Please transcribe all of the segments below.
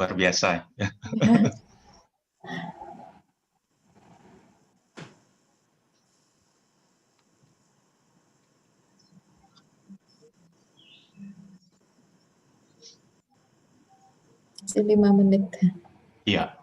luar biasa. Masih 5 menit. Iya.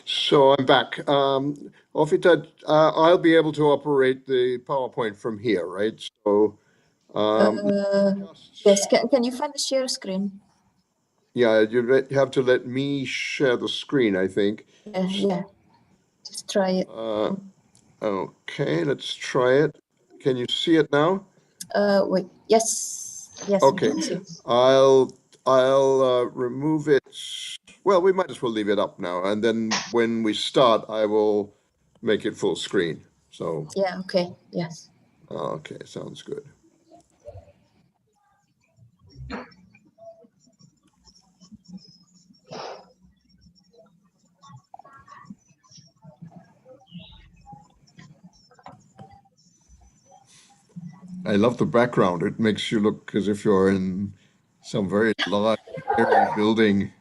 So I'm back. Ofita, I'll be able to operate the PowerPoint from here, right? So, yes, can you find the share screen? Yeah, you have to let me share the screen, I think. Yeah, just try it. Okay, let's try it. Can you see it now? Wait, yes, Okay, we can see. I'll remove it. Well, we might as well leave it up now, and then when we start, I will make it full screen. So yeah, okay, yes. Okay, sounds good. I love the background. It makes you look as if you're in some very large, airy building.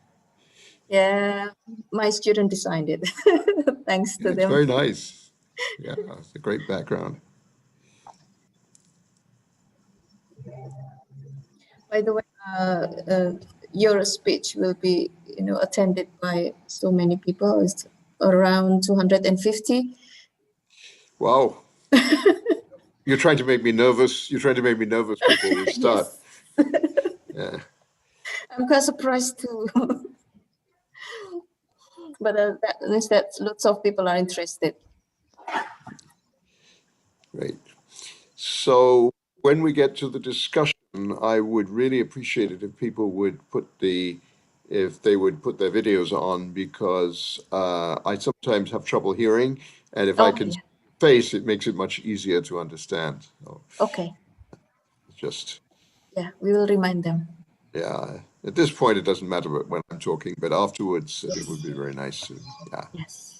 Yeah, my student designed it. Thanks to It's them. very nice. Yeah, it's a great background. By the way, your speech will be, attended by so many people. It's around 250. Wow. You're trying to make me nervous. You're trying to make me nervous before we start. Yeah. I'm quite surprised too. But that means that lots of people are interested. Great. So when we get to the discussion, I would really appreciate it if people would if they would put their videos on, because I sometimes have trouble hearing, and if I can see your face, it makes it much easier to understand. So okay. Just yeah, we will remind them. Yeah, at this point it doesn't matter when I'm talking, but afterwards it would be very nice to, yeah. Yes.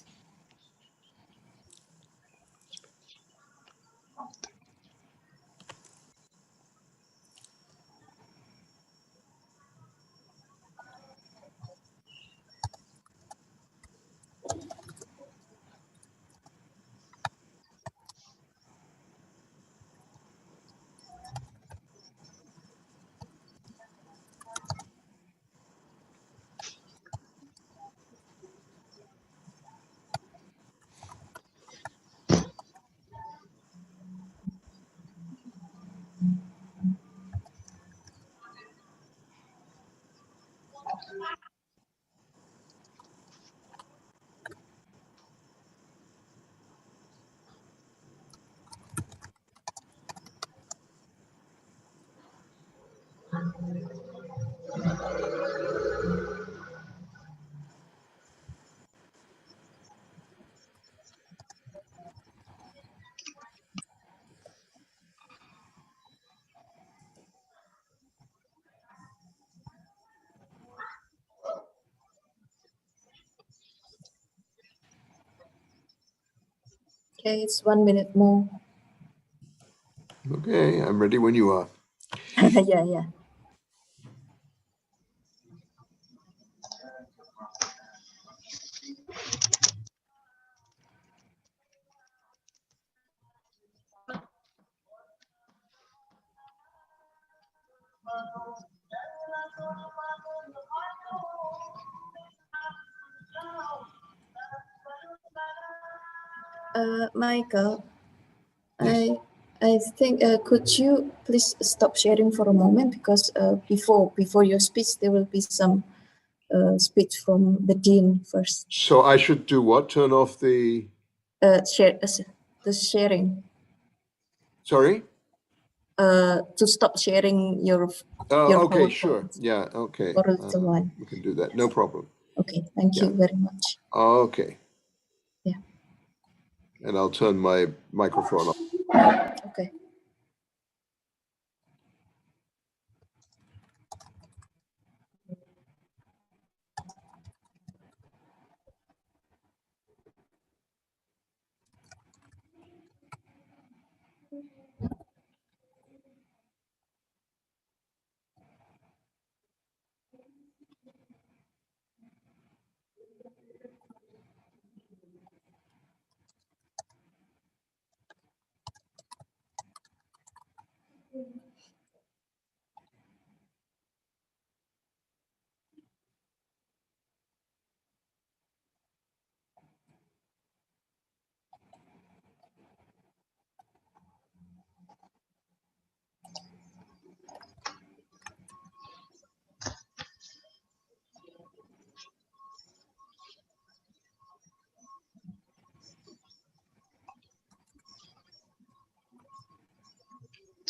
Okay, it's 1 minute more. Okay, I'm ready when you are. yeah. Michael, Yes. I think could you please stop sharing for a moment, because before your speech there will be some speech from the dean first. So I should do what? Turn off the... Share the sharing. Sorry? To stop sharing your Okay, PowerPoint sure. Yeah, okay. for a little while. We can do that. No problem. Okay, thank Yeah. you very much. Okay. Yeah. And I'll turn my microphone off. Okay.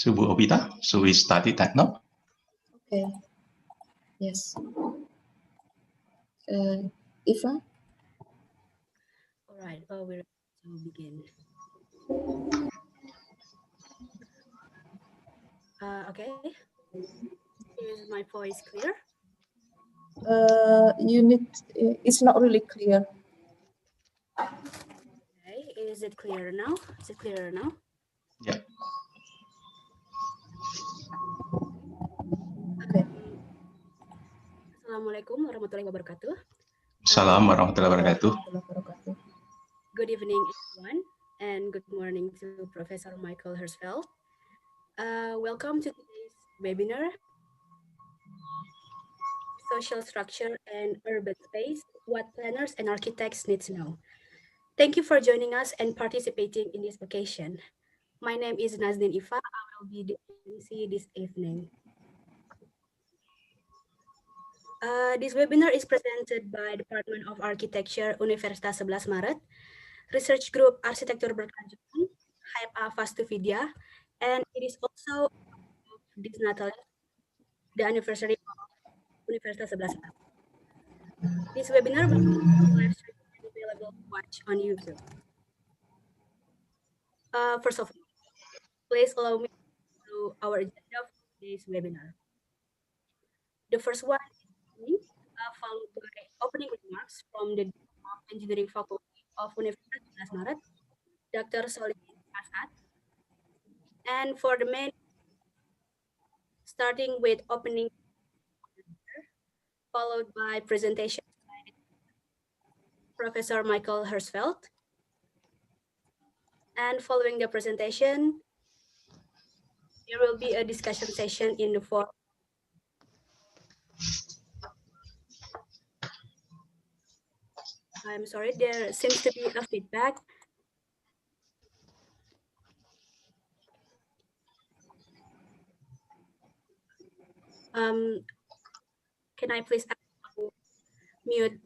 So, Bu Obita, so we started that now? Okay. Yes. Iva? All right, we're ready to begin. Okay, is my voice clear? It's not really clear. Okay, is it clear now? Is it clearer now? Yeah. Okay. Assalamualaikum warahmatullahi wabarakatuh. Salam warahmatullahi wabarakatuh. Good evening, everyone, and good morning to Professor Michael Hertzfeld. Welcome to today's webinar, Social Structure and Urban Space, What Planners and Architects Need to Know. Thank you for joining us and participating in this occasion. My name is Nazdin Ifa. I will be the MC this evening. This webinar is presented by Department of Architecture Universitas 11 Maret, Research Group Arsitektur Berkelanjutan, HIPA Vastuvidya, and it is also this Natal, the anniversary of Universitas 11 Maret. This webinar will be live streamed and available to watch on YouTube. First of all, please allow me to our agenda for today's webinar. The first one is followed by opening remarks from the Dean of Engineering Faculty of Universitas 11 Maret, Dr. Solihin Asad. And for the main, starting with opening, followed by presentation by Professor Michael Hertzfeld. And following the presentation, there will be a discussion session in the forum. I'm sorry, there seems to be a feedback. Can I please ask you to mute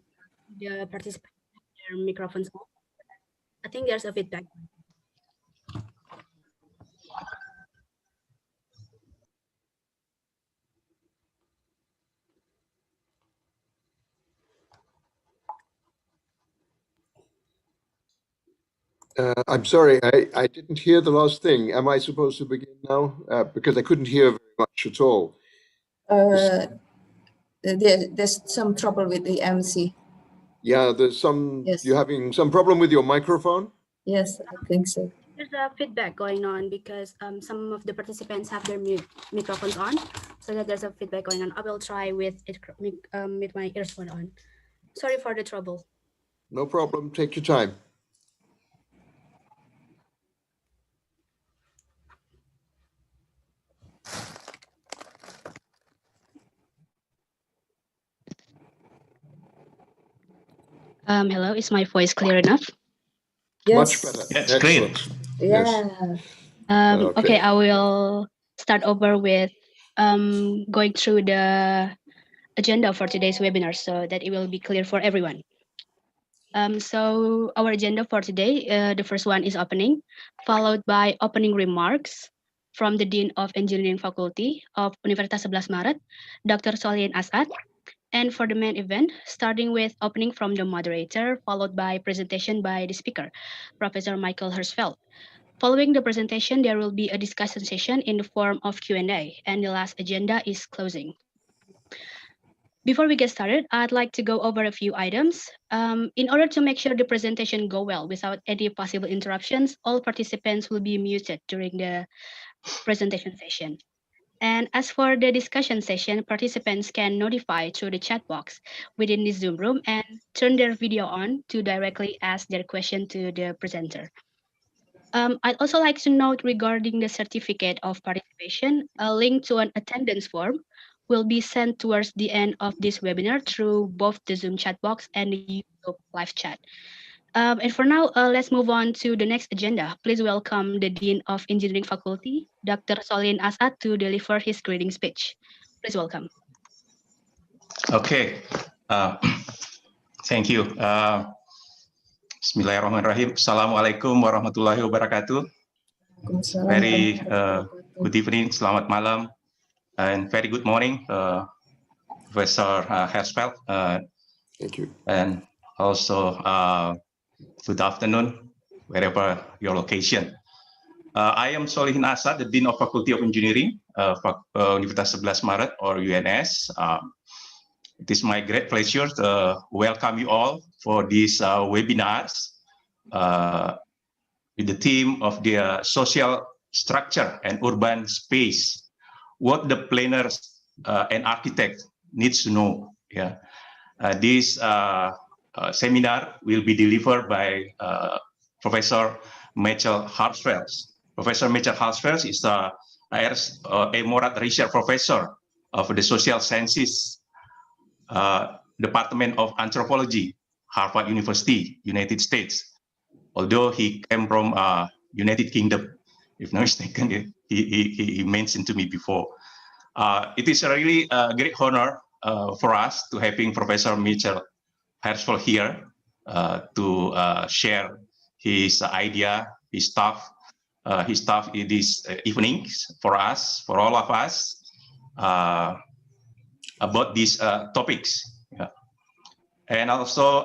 the participants, their microphones off? I think there's a feedback. I'm sorry, I didn't hear the last thing. Am I supposed to begin now? Because I couldn't hear very much at all. There's some trouble with the MC. Yeah, there's some, Yes. you're having some problem with your microphone? Yes, I think so. There's a feedback going on because some of the participants have their microphones on, so that there's a feedback going on. I will try with my earphone on. Sorry for the trouble. No problem, take your time. Hello, is my voice clear enough? Much Yes. better. That's great. Excellent. Yeah. Yes. Okay, I will start over with going through the agenda for today's webinar so that it will be clear for everyone. So our agenda for today, the first one is opening, followed by opening remarks from the Dean of Engineering Faculty of Universitas 11 Maret, Dr. Solihin Asad. And for the main event, starting with opening from the moderator, followed by presentation by the speaker, Professor Michael Hertzfeld. Following the presentation, there will be a discussion session in the form of Q&A, and the last agenda is closing. Before we get started, I'd like to go over a few items. In order to make sure the presentation go well without any possible interruptions, all participants will be muted during the presentation session. And as for the discussion session, participants can notify through the chat box within the Zoom room and turn their video on to directly ask their question to the presenter. I'd also like to note regarding the certificate of participation, a link to an attendance form will be sent towards the end of this webinar through both the Zoom chat box and the YouTube live chat. And for now, let's move on to the next agenda. Please welcome the Dean of Engineering Faculty, Dr. Solihin Asad, to deliver his greeting speech. Please welcome. Okay. Thank you. Bismillahirrahmanirrahim. Assalamualaikum warahmatullahi wabarakatuh. Very good evening, selamat malam, and very good morning, Professor Hertzfeld. Thank you. And also good afternoon, wherever your location. I am Solihin Asad, the Dean of Faculty of Engineering, Universitas 11 Maret, or UNS. It is my great pleasure to welcome you all for these webinars with the theme of the social structure and urban space, what the planners and architects needs to know. Yeah, this seminar will be delivered by Professor Michael Hertzfeld. Professor Michael Hertzfeld is a Morat Research Professor of the Social Sciences Department of Anthropology, Harvard University, United States. Although he came from United Kingdom, if not mistaken, he mentioned to me before. It is a really great honor for us to having Professor Michael Hertzfeld here to share his idea, his stuff in this evening for us, for all of us, about these topics. Yeah. And also,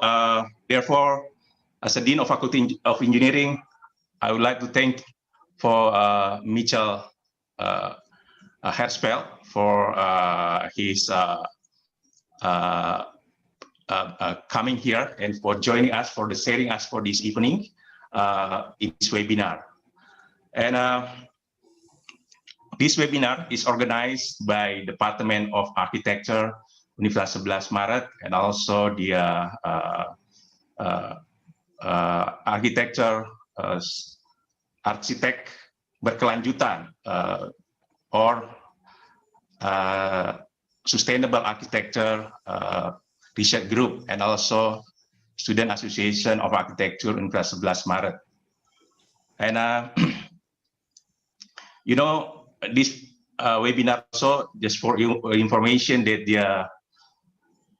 therefore, as a Dean of Faculty of Engineering, I would like to thank for Michael Hertzfeld for his coming here and for joining us, for the sharing us for this evening in this webinar. And this webinar is organized by Department of Architecture, Universitas 11 Maret, and also the architecture arsitek berkelanjutan or sustainable architecture research group, and also Student Association of Architecture Universitas 11 Maret. And you know, this webinar also, just for your information, that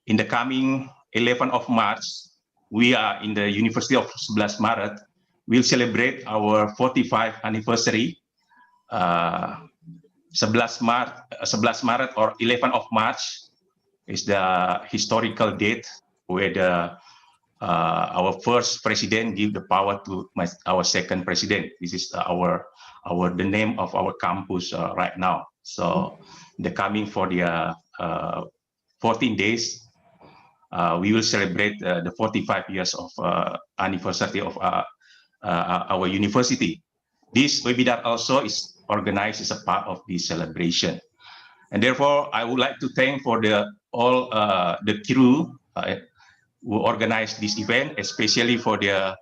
in the coming 11th of March, we are in the University of 11 Maret, we'll celebrate our 45th anniversary. 11 Maret or 11th of March is the historical date where our first president give the power to our second president. This is the name of our campus right now. So the coming for the 14 days, we will celebrate the 45 years of anniversary of our university. This webinar also is organized as a part of this celebration. And therefore, I would like to thank for all the crew who organized this event, especially for the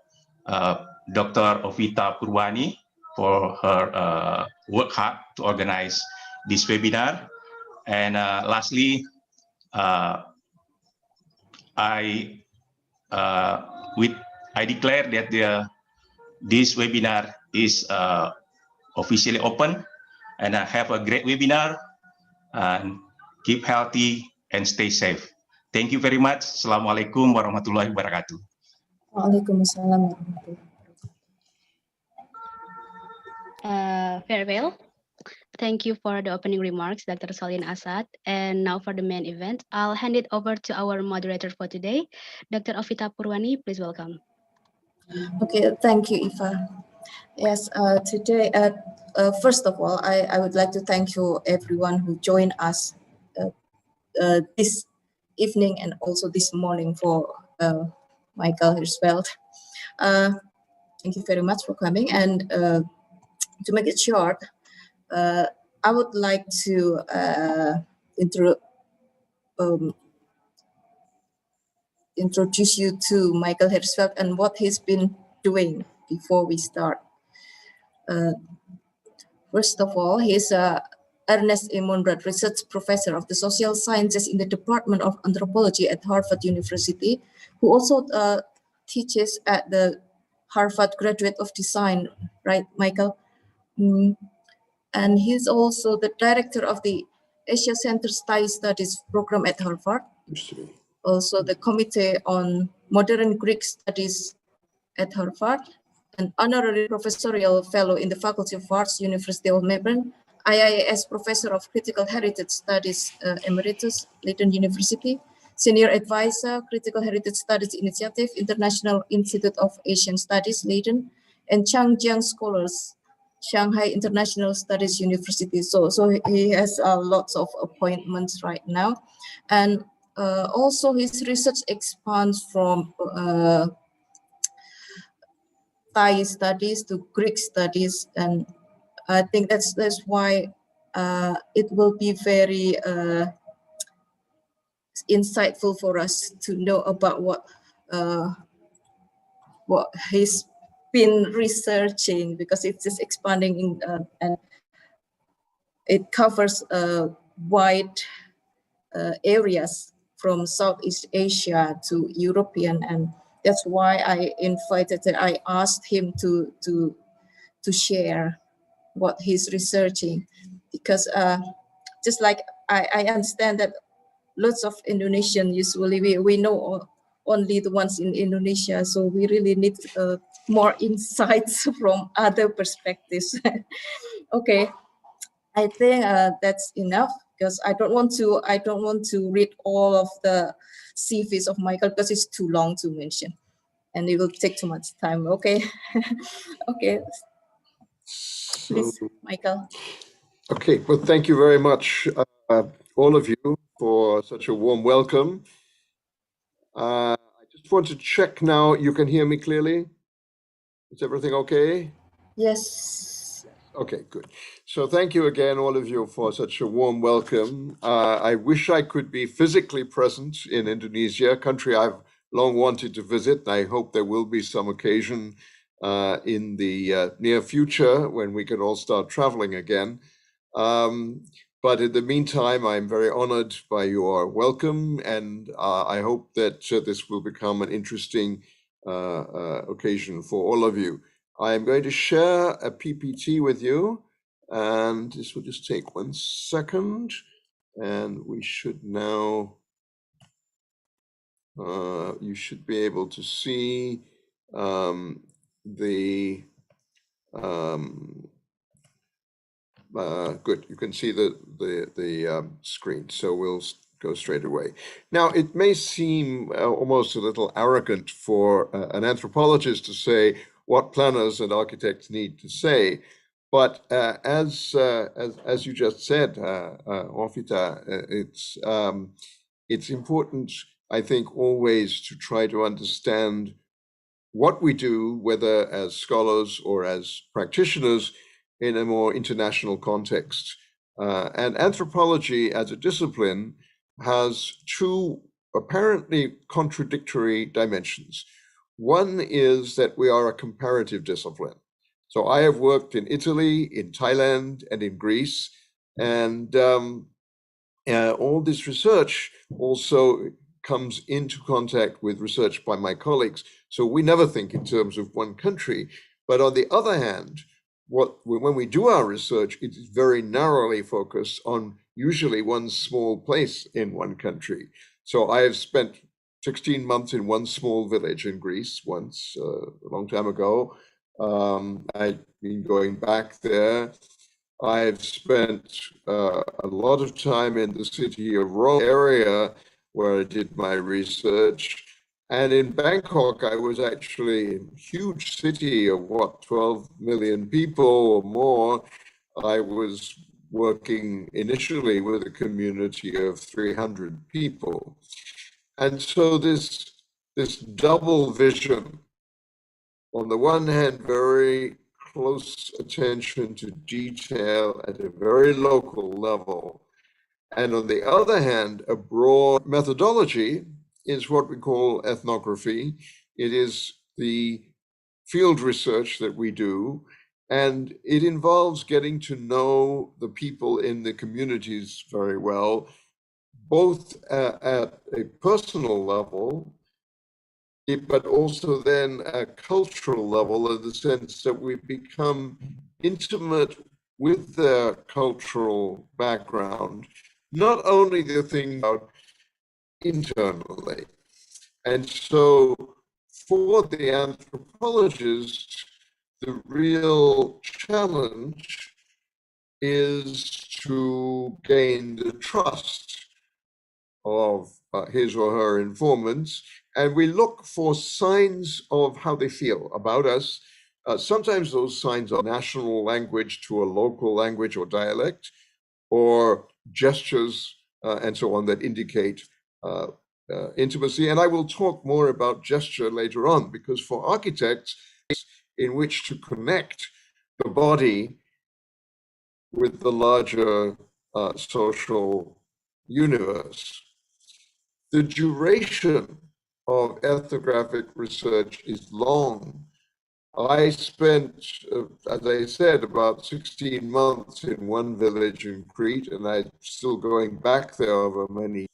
Dr. Ovita Purwani for her work hard to organize this webinar. And lastly, I I declare that this webinar is officially open, and I have a great webinar. And keep healthy and stay safe. Thank you very much. Assalamualaikum warahmatullahi wabarakatuh. Waalaikumsalam warahmatullahi wabarakatuh. Farewell. Thank you for the opening remarks, Dr. Solin Asad. And now for the main event, I'll hand it over to our moderator for today, Dr. Ovita Purwani. Please welcome. Okay, thank you, Iva. Yes, today, first of all, I would like to thank you everyone who joined us this evening and also this morning for Michael Hertzfeld. Thank you very much for coming. And to make it short, I would like to introduce you to Michael Hertzfeld and what he's been doing before we start. First of all, he's Ernest A. Monrad Research Professor of the Social Sciences in the Department of Anthropology at Harvard University, who also teaches at the Harvard Graduate of Design, right, Michael? And he's also the director of the Asia Center Thai Studies program at Harvard. Also the Committee on Modern Greek Studies at Harvard, an honorary professorial fellow in the Faculty of Arts, University of Melbourne, IIS Professor of Critical Heritage Studies, Emeritus, Leiden University, Senior Advisor, Critical Heritage Studies Initiative, International Institute of Asian Studies, Leiden, and Changjiang Scholars, Shanghai International Studies University. So he has lots of appointments right now. And also his research expands from Thai studies to Greek studies, and I think that's why it will be very insightful for us to know about what he's been researching, because it's just expanding in, and it covers wide areas from Southeast Asia to European, and that's why I asked him to share what he's researching, because just like I understand that lots of Indonesian, usually we know only the ones in Indonesia, so we really need more insights from other perspectives. Okay, I think that's enough, because I don't want to read all of the CVs of Michael, because it's too long to mention, and it will take too much time. Okay, okay. Please, Michael. Okay, well, thank you very much, all of you, for such a warm welcome. I just want to check now, you can hear me clearly? Is everything okay? Yes. Okay, good. So thank you again, all of you, for such a warm welcome. I wish I could be physically present in Indonesia, a country I've long wanted to visit. I hope there will be some occasion in the near future when we can all start traveling again. But in the meantime, I'm very honored by your welcome, and I hope that this will become an interesting occasion for all of you. I'm going to share a PPT with you, and this will just take 1 second, and we should now, you should be able to see good, you can see the screen, so we'll go straight away. Now, it may seem almost a little arrogant for an anthropologist to say what planners and architects need to say, but as you just said, Ovita, it's important, I think, always to try to understand what we do, whether as scholars or as practitioners, in a more international context. And anthropology as a discipline has two apparently contradictory dimensions. One is that we are a comparative discipline. So I have worked in Italy, in Thailand, and in Greece, and all this research also comes into contact with research by my colleagues. So we never think in terms of one country. But on the other hand, when we do our research, it is very narrowly focused on usually one small place in one country. So I have spent 16 months in one small village in Greece once, a long time ago. I've been going back there. I've spent a lot of time in the city of Rome area where I did my research. And in Bangkok, I was actually in a huge city of 12 million people or more. I was working initially with a community of 300 people. And so this double vision, on the one hand, very close attention to detail at a very local level, and on the other hand, a broad methodology is what we call ethnography. It is the field research that we do, and it involves getting to know the people in the communities very well, both at a personal level, but also then a cultural level, in the sense that we become intimate with their cultural background, not only the thing about internally. And so for the anthropologist, the real challenge is to gain the trust of his or her informants, and we look for signs of how they feel about us. Sometimes those signs are national language to a local language or dialect, or gestures and so on that indicate intimacy. And I will talk more about gesture later on, because for architects, in which to connect the body with the larger social universe. The duration of ethnographic research is long. I spent, as I said, about 16 months in one village in Crete, and I'm still going back there over many.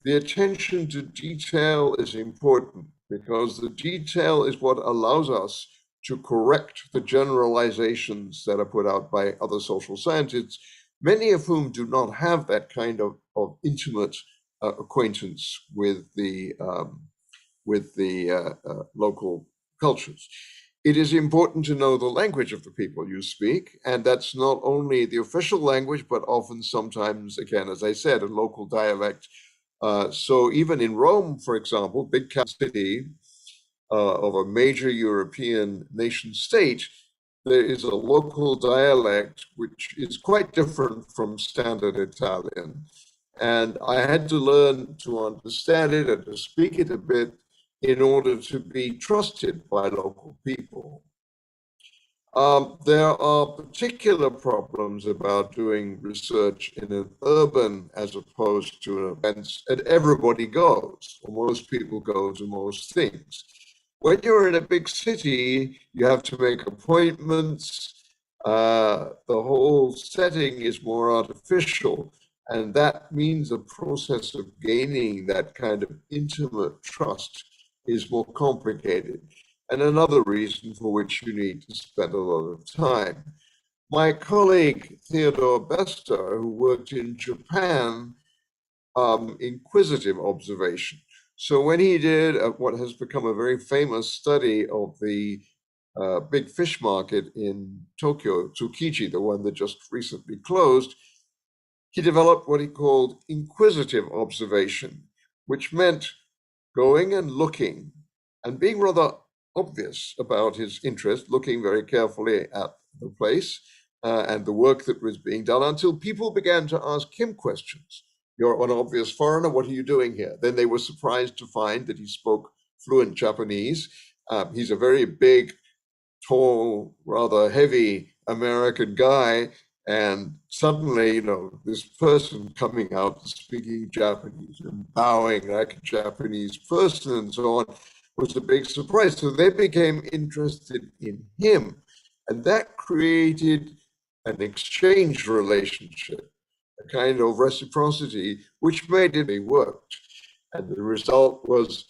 The attention to detail is important, because the detail is what allows us to correct the generalizations that are put out by other social scientists, many of whom do not have that kind of intimate acquaintance with the local cultures. It is important to know the language of the people you speak, and that's not only the official language, but often sometimes, again, as I said, a local dialect. So even in Rome, for example, big capital city of a major European nation state, there is a local dialect which is quite different from standard Italian. And I had to learn to understand it and to speak it a bit in order to be trusted by local people. There are particular problems about doing research in an urban as opposed to an event, and everybody goes, or most people go to most things. When you're in a big city, you have to make appointments. The whole setting is more artificial, and that means the process of gaining that kind of intimate trust is more complicated, and another reason for which you need to spend a lot of time. My colleague Theodore Bester, who worked in Japan, inquisitive observation. So when he did what has become a very famous study of the big fish market in Tokyo, Tsukiji, the one that just recently closed, he developed what he called inquisitive observation, which meant going and looking and being rather obvious about his interest, looking very carefully at the place and the work that was being done, until people began to ask him questions. You're an obvious foreigner, what are you doing here? Then they were surprised to find that he spoke fluent Japanese. He's a very big, tall, rather heavy American guy. And suddenly, this person coming out speaking Japanese and bowing like a Japanese person and so on was a big surprise. So they became interested in him. And that created an exchange relationship, a kind of reciprocity, which made it worked. And the result was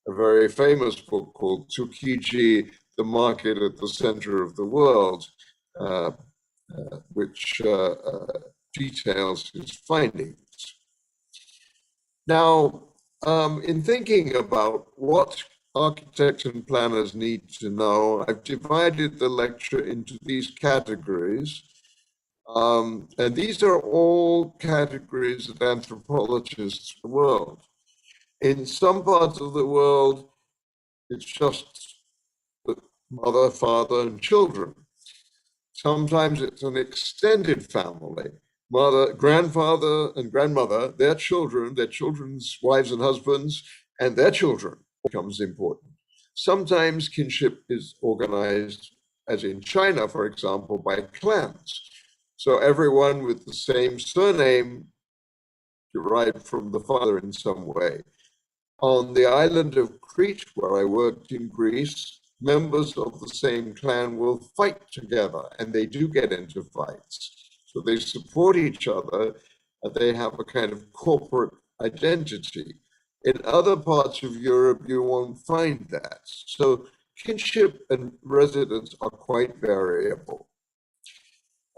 a very famous book called Tsukiji, The Market at the Center of the World, which details his findings. Now, in thinking about what architects and planners need to know, I've divided the lecture into these categories. And these are all categories that anthropologists in the world. In some parts of the world, it's just the mother, father, and children. Sometimes it's an extended family. Mother, grandfather, and grandmother, their children, their children's wives and husbands, and their children becomes important. Sometimes kinship is organized, as in China, for example, by clans. So everyone with the same surname derived from the father in some way. On the island of Crete, where I worked in Greece, members of the same clan will fight together, and they do get into fights. So they support each other, and they have a kind of corporate identity. In other parts of Europe, you won't find that. So kinship and residence are quite variable.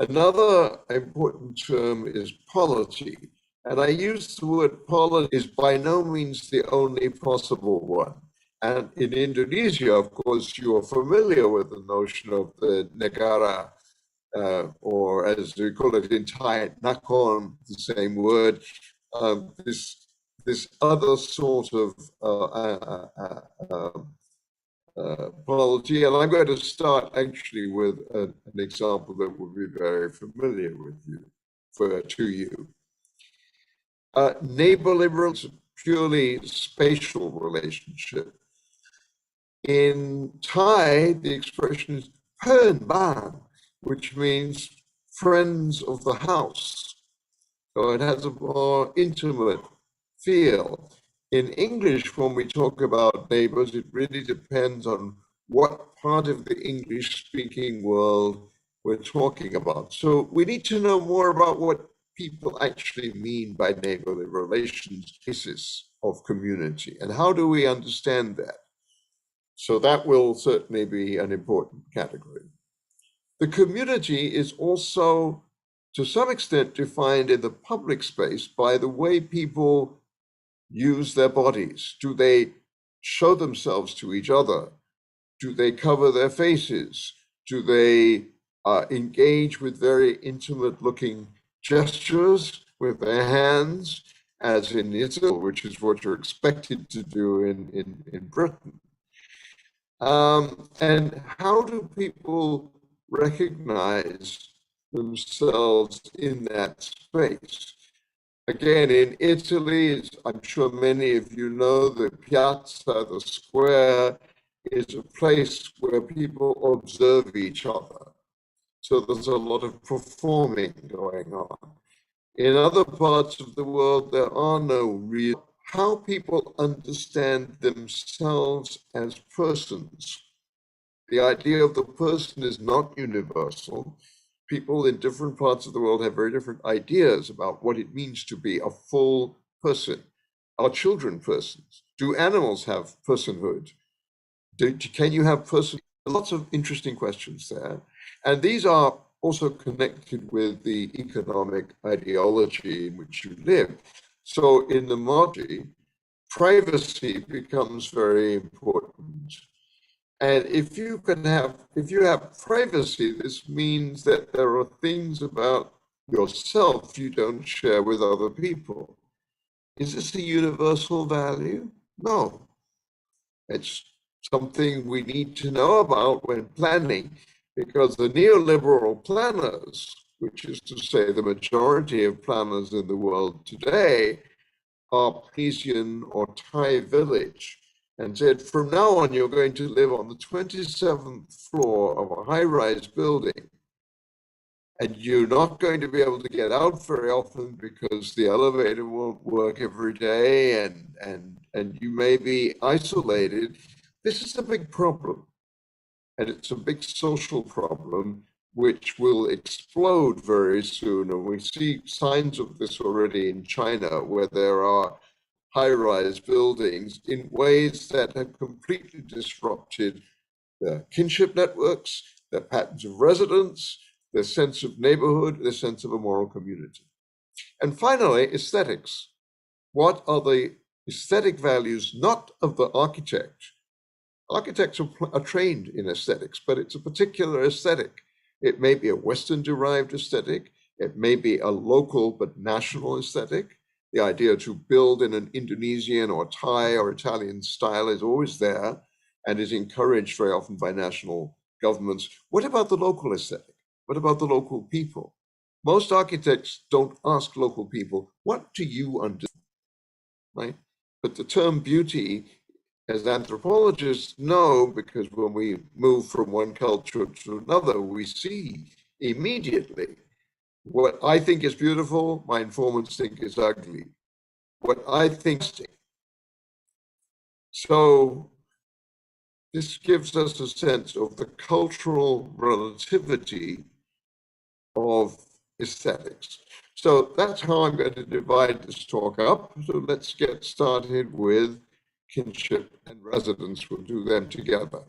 Another important term is polity. And I use the word polity is by no means the only possible one. And in Indonesia, of course, you are familiar with the notion of the negara, or as we call it in Thai, nakon, the same word, this other sort of polity. And I'm going to start actually with an example that will be very familiar with you, to you. Neighborly is a purely spatial relationship. In Thai, the expression is "pern ban," which means friends of the house. So it has a more intimate feel. In English, when we talk about neighbors, it really depends on what part of the English-speaking world we're talking about. So we need to know more about what people actually mean by neighborly relations, basis of community, and how do we understand that? So that will certainly be an important category. The community is also, to some extent, defined in the public space by the way people use their bodies. Do they show themselves to each other? Do they cover their faces? Do they engage with very intimate looking gestures with their hands, as in Italy, which is what you're expected to do in Britain? And how do people recognize themselves in that space? Again, in Italy, I'm sure many of you know, the piazza, the square, is a place where people observe each other. So there's a lot of performing going on. In other parts of the world, there are no real, how people understand themselves as persons. The idea of the person is not universal. People in different parts of the world have very different ideas about what it means to be a full person. Are children persons? Do animals have personhood? Can you have person? Lots of interesting questions there. And these are also connected with the economic ideology in which you live. So in the modern, privacy becomes very important. And if you have privacy, this means that there are things about yourself you don't share with other people. Is this a universal value? No. It's something we need to know about when planning, because the neoliberal planners, which is to say the majority of planners in the world today, are Parisian or Thai village, and said, from now on, you're going to live on the 27th floor of a high-rise building, and you're not going to be able to get out very often because the elevator won't work every day, and you may be isolated. This is a big problem, and it's a big social problem which will explode very soon. And we see signs of this already in China, where there are high-rise buildings in ways that have completely disrupted their kinship networks, their patterns of residence, their sense of neighborhood, their sense of a moral community. And finally, aesthetics. What are the aesthetic values, not of the architect? Architects are trained in aesthetics, but it's a particular aesthetic. It may be a Western-derived aesthetic. It may be a local but national aesthetic. The idea to build in an Indonesian or Thai or Italian style is always there and is encouraged very often by national governments. What about the local aesthetic? What about the local people? Most architects don't ask local people, what do you understand? Right? But the term beauty, as anthropologists know, because when we move from one culture to another, we see immediately what I think is beautiful, my informants think is ugly. What I think. So this gives us a sense of the cultural relativity of aesthetics. So that's how I'm going to divide this talk up. So let's get started with kinship and residence. We'll do them together.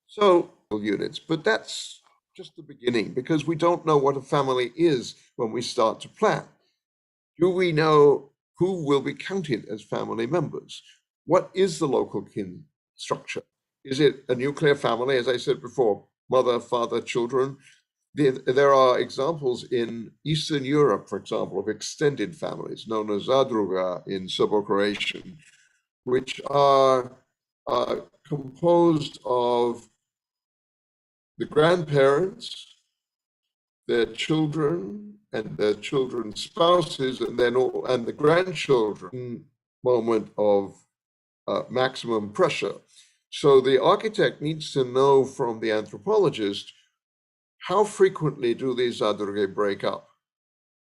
So units, but that's just the beginning because we don't know what a family is when we start to plan. Do we know who will be counted as family members? What is the local kin structure? Is it a nuclear family, as I said before, mother, father, children? There are examples in Eastern Europe, for example, of extended families known as zadruga in Serbo-Croatian, which are composed of the grandparents, their children, and their children's spouses, and then and the grandchildren. Moment of maximum pressure. So the architect needs to know from the anthropologist, how frequently do these zadruge break up?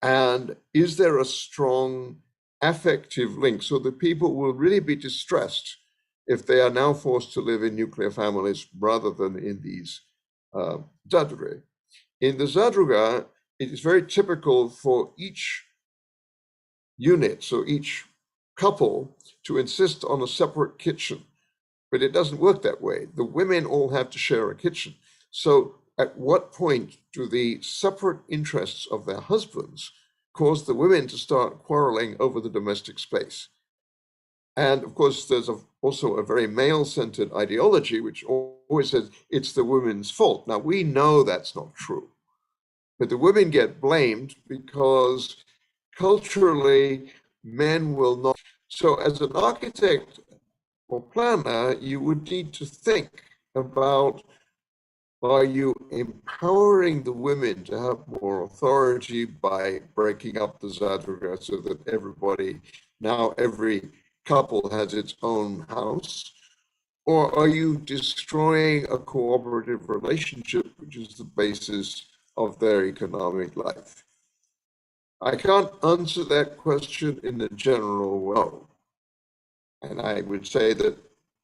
And is there a strong affective link so that people will really be distressed if they are now forced to live in nuclear families rather than in these zadruge? In the zadruga, it is very typical for each unit, so each couple, to insist on a separate kitchen. But it doesn't work that way. The women all have to share a kitchen. So at what point do the separate interests of their husbands cause the women to start quarreling over the domestic space? And of course, there's also a very male-centered ideology, which always says it's the women's fault. Now, we know that's not true. But the women get blamed because culturally, men will not. So as an architect or planner, you would need to think about, are you empowering the women to have more authority by breaking up the zadruga so that every couple has its own house? Or are you destroying a cooperative relationship, which is the basis of their economic life? I can't answer that question in a general way. And I would say that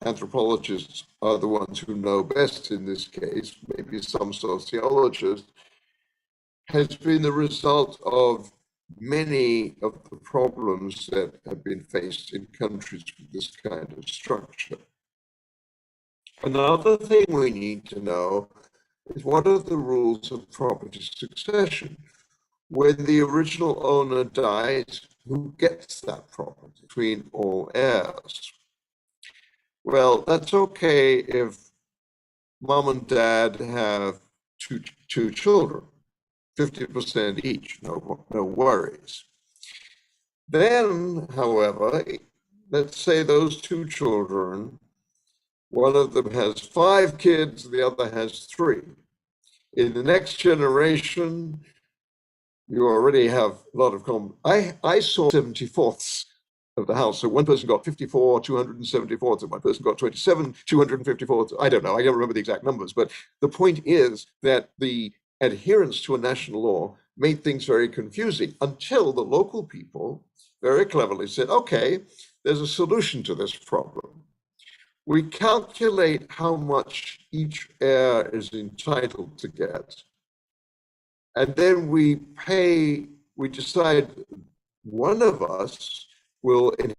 anthropologists are the ones who know best in this case, maybe some sociologists, has been the result of many of the problems that have been faced in countries with this kind of structure. Another thing we need to know is what are the rules of property succession? When the original owner dies, who gets that property between all heirs? Well, that's okay if mom and dad have two children, 50% each, no worries. Then, however, let's say those two children, one of them has 5 kids, the other has 3. In the next generation, you already have a lot of I saw 74ths of the house. So one person got 54, 274ths, and one person got 27, 254ths. I don't know. I don't remember the exact numbers. But the point is that the adherence to a national law made things very confusing until the local people very cleverly said, okay, there's a solution to this problem. We calculate how much each heir is entitled to get. And then we decide one of us will inherit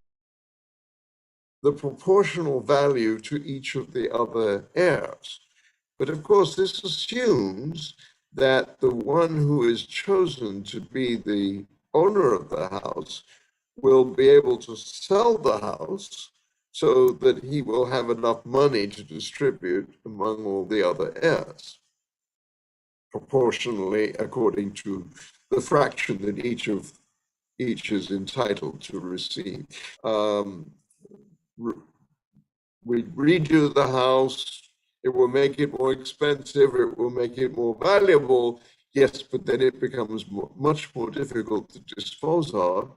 the proportional value to each of the other heirs. But of course, this assumes that the one who is chosen to be the owner of the house will be able to sell the house so that he will have enough money to distribute among all the other heirs, proportionally according to the fraction that each is entitled to receive. We redo the house, it will make it more expensive, it will make it more valuable, yes, but then it becomes much more difficult to dispose of.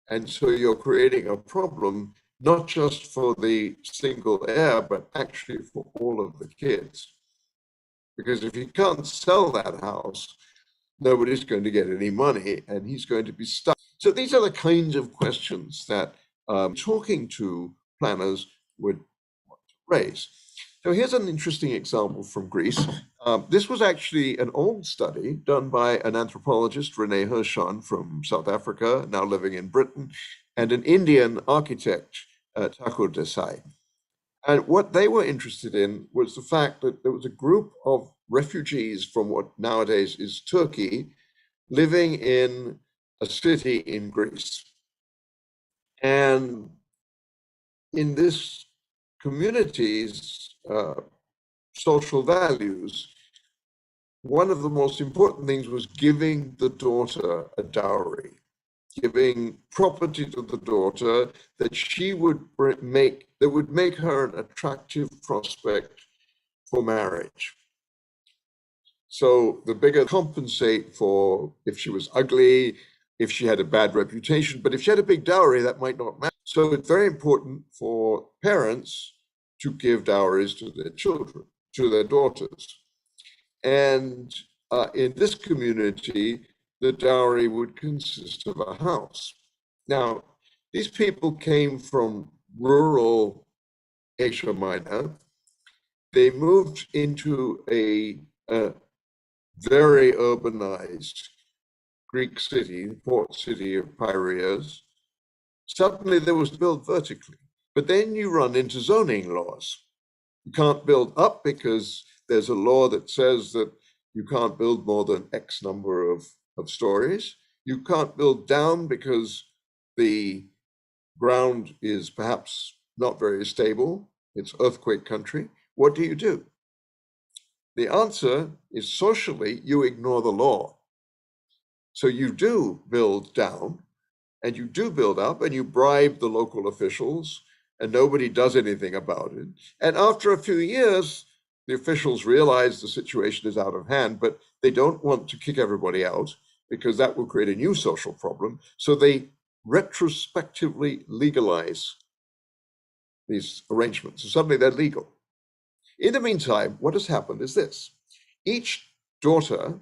And so you're creating a problem, not just for the single heir, but actually for all of the kids. Because if you can't sell that house, nobody's going to get any money and he's going to be stuck. So these are the kinds of questions that talking to planners would want to raise. So here's an interesting example from Greece. This was actually an old study done by an anthropologist, René Hirschon, from South Africa, now living in Britain, and an Indian architect, Thakur Desai. And what they were interested in was the fact that there was a group of refugees from what nowadays is Turkey living in a city in Greece. And in this community's social values, one of the most important things was giving the daughter a dowry, giving property to the daughter that she would make, that would make her an attractive prospect for marriage. So the bigger compensate for if she was ugly, if she had a bad reputation, but if she had a big dowry, that might not matter. So it's very important for parents to give dowries to their children, to their daughters. And in this community, the dowry would consist of a house. Now, these people came from rural Asia Minor. They moved into a very urbanized Greek city, port city of Piraeus. Suddenly there was built vertically, but then you run into zoning laws. You can't build up because there's a law that says that you can't build more than X number of stories. You can't build down because the ground is perhaps not very stable. It's earthquake country. What do you do? The answer is socially, you ignore the law. So you do build down and you do build up and you bribe the local officials and nobody does anything about it. And after a few years, the officials realize the situation is out of hand, but they don't want to kick everybody out because that will create a new social problem. So they retrospectively legalize these arrangements. So suddenly they're legal. In the meantime, what has happened is this. Each daughter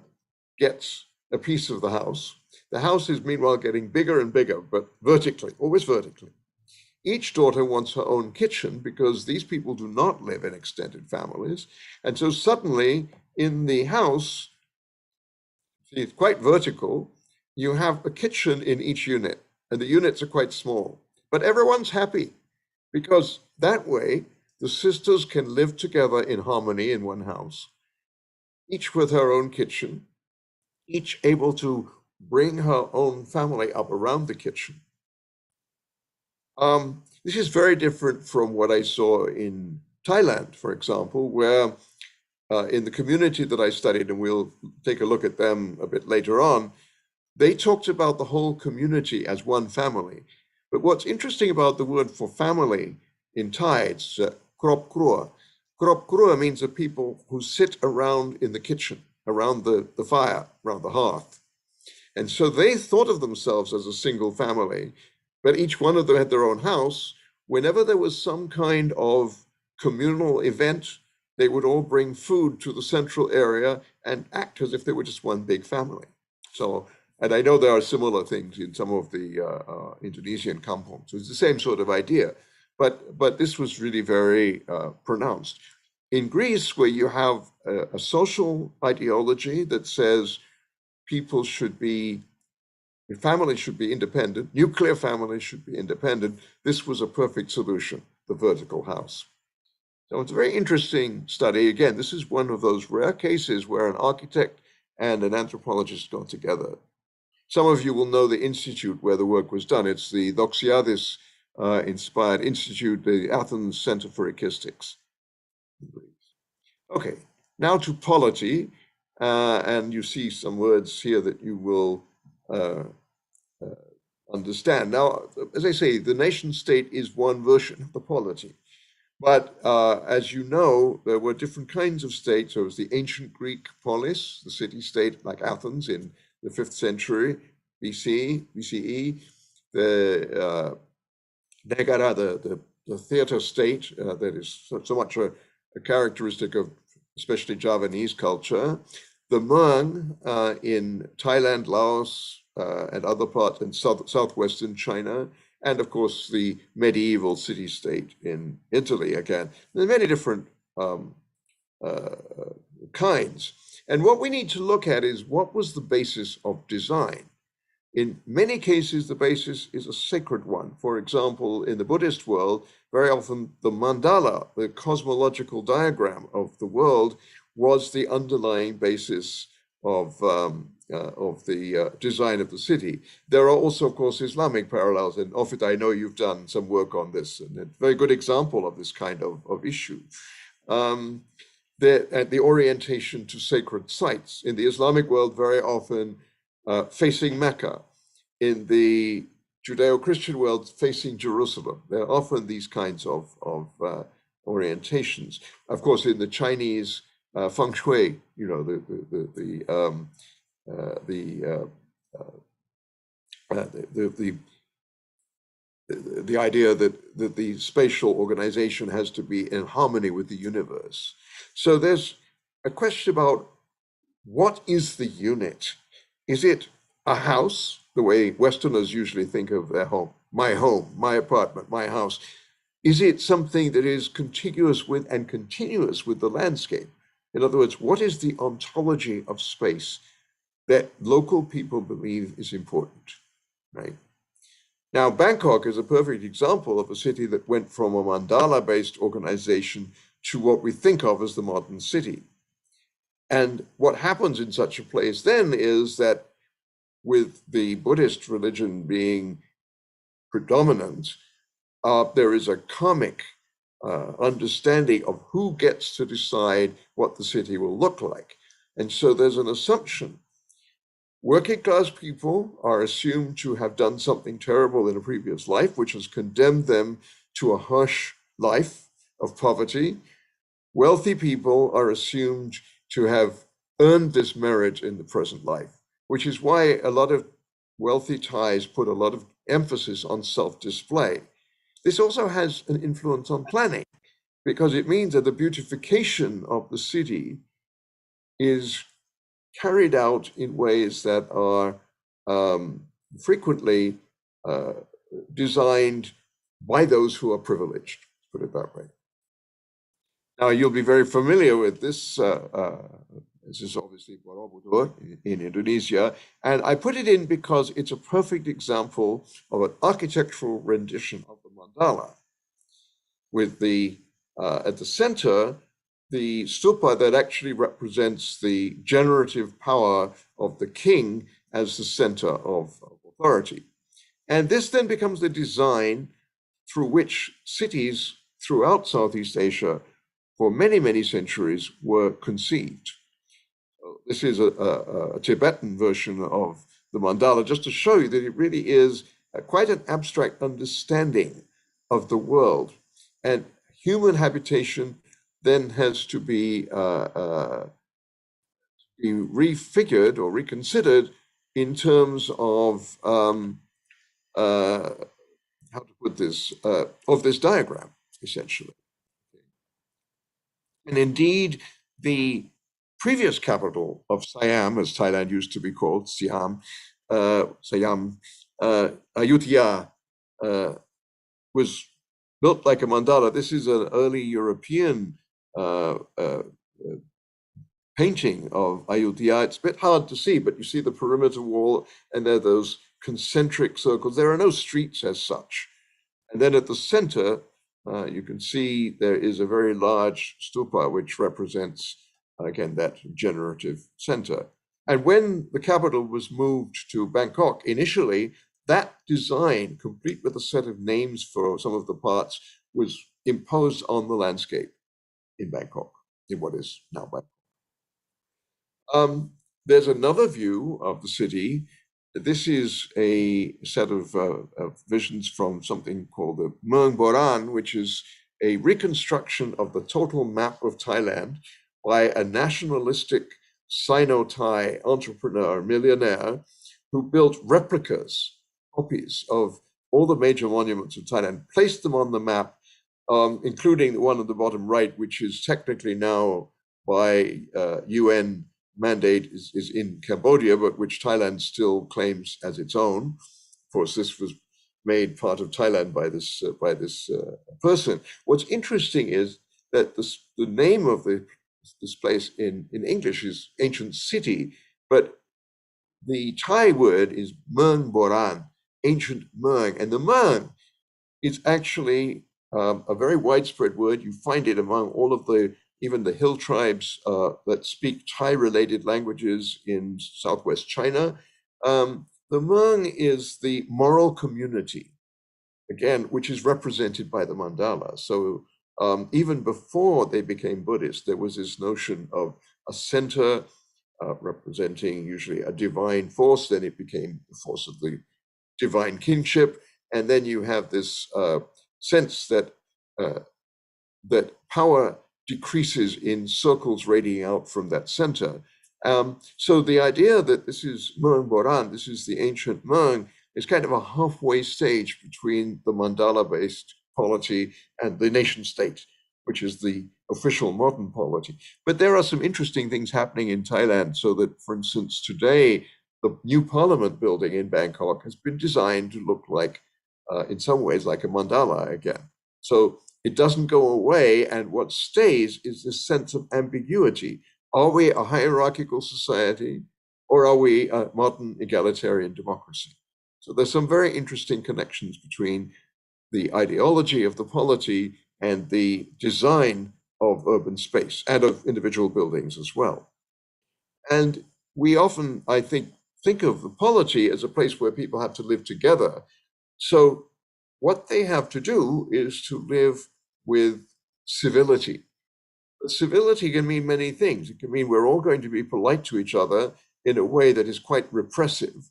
gets a piece of the house. The house is meanwhile getting bigger and bigger, but vertically, always vertically. Each daughter wants her own kitchen because these people do not live in extended families. And so suddenly in the house, see, it's quite vertical, you have a kitchen in each unit and the units are quite small, but everyone's happy because that way the sisters can live together in harmony in one house, each with her own kitchen, each able to bring her own family up around the kitchen. This is very different from what I saw in Thailand, for example, where in the community that I studied, and we'll take a look at them a bit later on, they talked about the whole community as one family. But what's interesting about the word for family in Thai, it's krop krua. Krop krua means the people who sit around in the kitchen, around the fire, around the hearth. And so they thought of themselves as a single family, but each one of them had their own house. Whenever there was some kind of communal event, they would all bring food to the central area and act as if they were just one big family. So, and I know there are similar things in some of the Indonesian kampungs. So it's the same sort of idea, but this was really very pronounced. In Greece, where you have a social ideology that says people should be Families should be independent. Nuclear families should be independent. This was a perfect solution, the vertical house. So it's a very interesting study. Again, this is one of those rare cases where an architect and an anthropologist got together. Some of you will know the institute where the work was done. It's the Doxiadis inspired institute, the Athens Center for Acoustics. Okay, now to polity, and you see some words here that you will understand. Now, as I say, the nation state is one version of the polity. But as you know, there were different kinds of states. There was the ancient Greek polis, the city-state like Athens in the 5th century BCE, the Negara, the theater state that is so much a characteristic of especially Javanese culture, the Hmong in Thailand, Laos, and other parts in southwestern China, and of course the medieval city-state in Italy again. There are many different kinds. And what we need to look at is what was the basis of design. In many cases, the basis is a sacred one. For example, in the Buddhist world, very often the mandala, the cosmological diagram of the world, was the underlying basis of the design of the city. There are also, of course, Islamic parallels, and Ofit, I know you've done some work on this, and a very good example of this kind of issue. The orientation to sacred sites. In the Islamic world, very often facing Mecca. In the Judeo-Christian world, facing Jerusalem. There are often these kinds of orientations. Of course, in the Chinese feng shui, you know, the idea that the spatial organization has to be in harmony with the universe. So there's a question about what is the unit? Is it a house, the way Westerners usually think of their home, my apartment, my house? Is it something that is contiguous with and continuous with the landscape? In other words, what is the ontology of space that local people believe is important, right? Now, Bangkok is a perfect example of a city that went from a mandala-based organization to what we think of as the modern city. And what happens in such a place then is that with the Buddhist religion being predominant, there is a karmic understanding of who gets to decide what the city will look like. And so there's an assumption. Working class people are assumed to have done something terrible in a previous life, which has condemned them to a harsh life of poverty. Wealthy people are assumed to have earned this merit in the present life, which is why a lot of wealthy Thais put a lot of emphasis on self-display. This also has an influence on planning, because it means that the beautification of the city is carried out in ways that are frequently designed by those who are privileged, put it that way. Now, you'll be very familiar with this. This is obviously Borobudur in Indonesia. And I put it in because it's a perfect example of an architectural rendition of the mandala. With the, at the center, the stupa that actually represents the generative power of the king as the center of authority. And this then becomes the design through which cities throughout Southeast Asia for many, many centuries were conceived. This is a Tibetan version of the mandala, just to show you that it really is quite an abstract understanding of the world. And human habitation then has to be refigured or reconsidered in terms of how to put this, of this diagram, essentially. And indeed, the previous capital of Siam, as Thailand used to be called, Siam, Ayutthaya, was built like a mandala. This is an early European painting of Ayutthaya. It's a bit hard to see, but you see the perimeter wall, and there are those concentric circles. There are no streets as such. And then at the center, you can see there is a very large stupa, which represents, again, that generative center. And when the capital was moved to Bangkok, initially, that design, complete with a set of names for some of the parts, was imposed on the landscape in Bangkok, in what is now Bangkok. There's another view of the city. This is a set of visions from something called the Mueang Boran, which is a reconstruction of the total map of Thailand by a nationalistic Sino-Thai entrepreneur, millionaire, who built replicas, copies of all the major monuments of Thailand, placed them on the map, including the one at the bottom right, which is technically now by UN mandate is in Cambodia, but which Thailand still claims as its own. Of course, this was made part of Thailand by this person. What's interesting is that the name of this place in English is ancient city, but the Thai word is Mueang Boran, ancient Mueang, and the Mueang is actually a very widespread word. You find it among all of even the hill tribes that speak Thai-related languages in southwest China. The Mueang is the moral community, again, which is represented by the mandala. So even before they became Buddhist, there was this notion of a center representing usually a divine force. Then it became the force of the divine kinship. And then you have this sense that that power decreases in circles radiating out from that center. So the idea that this is Mueang Boran, this is the ancient Mueang, is kind of a halfway stage between the mandala-based polity and the nation state, which is the official modern polity. But there are some interesting things happening in Thailand, so that, for instance, today, the new parliament building in Bangkok has been designed to look like, in some ways, like a mandala again. So it doesn't go away, and what stays is this sense of ambiguity. Are we a hierarchical society, or are we a modern egalitarian democracy? So there's some very interesting connections between the ideology of the polity and the design of urban space and of individual buildings as well. And we often, I think of the polity as a place where people have to live together. So what they have to do is to live with civility. But civility can mean many things. It can mean we're all going to be polite to each other in a way that is quite repressive.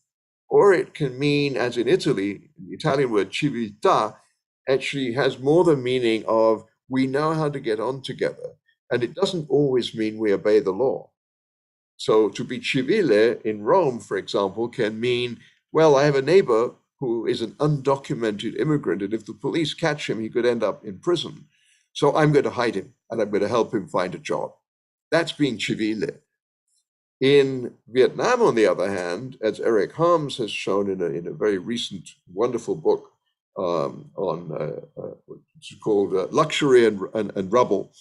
Or it can mean, as in Italy, the Italian word civiltà actually has more the meaning of we know how to get on together. And it doesn't always mean we obey the law. So to be civile in Rome, for example, can mean, well, I have a neighbor who is an undocumented immigrant, and if the police catch him, he could end up in prison. So I'm going to hide him, and I'm going to help him find a job. That's being civile. In Vietnam, on the other hand, as Eric Harms has shown in a very recent, wonderful book it's called Luxury and Rubble.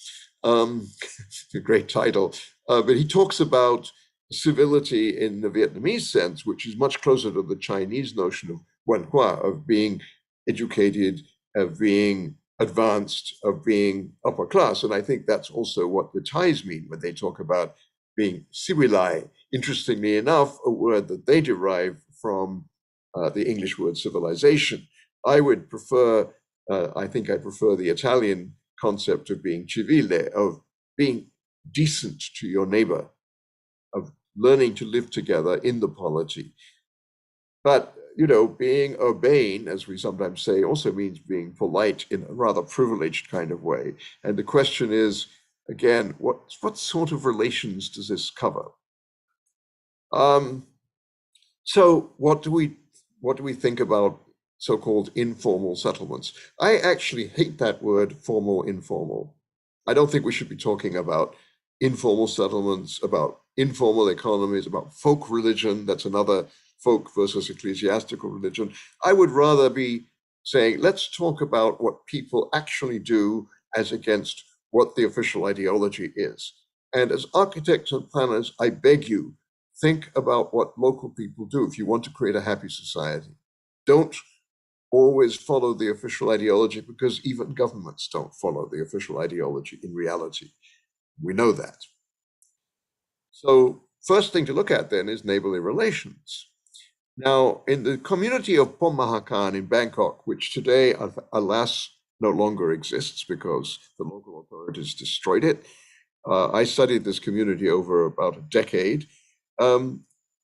It's a great title. But he talks about civility in the Vietnamese sense, which is much closer to the Chinese notion of Wan Hua, of being educated, of being advanced, of being upper class. And I think that's also what the Thais mean when they talk about being civilized. Interestingly enough, a word that they derive from the English word civilization. I would prefer, I think I prefer the Italian concept of being civile, of being decent to your neighbor, of learning to live together in the polity. But, you know, being urbane, as we sometimes say, also means being polite in a rather privileged kind of way. And the question is, again, what sort of relations does this cover? So what do we think about so-called informal settlements? I actually hate that word, formal, informal. I don't think we should be talking about informal settlements, about informal economies, about folk religion. That's another folk versus ecclesiastical religion. I would rather be saying, let's talk about what people actually do as against what the official ideology is. And as architects and planners, I beg you, think about what local people do if you want to create a happy society. Don't always follow the official ideology, because even governments don't follow the official ideology in reality. We know that. So first thing to look at then is neighborly relations. Now, in the community of Pom in Bangkok, which today, alas, no longer exists because the local authorities destroyed it. I studied this community over about a decade.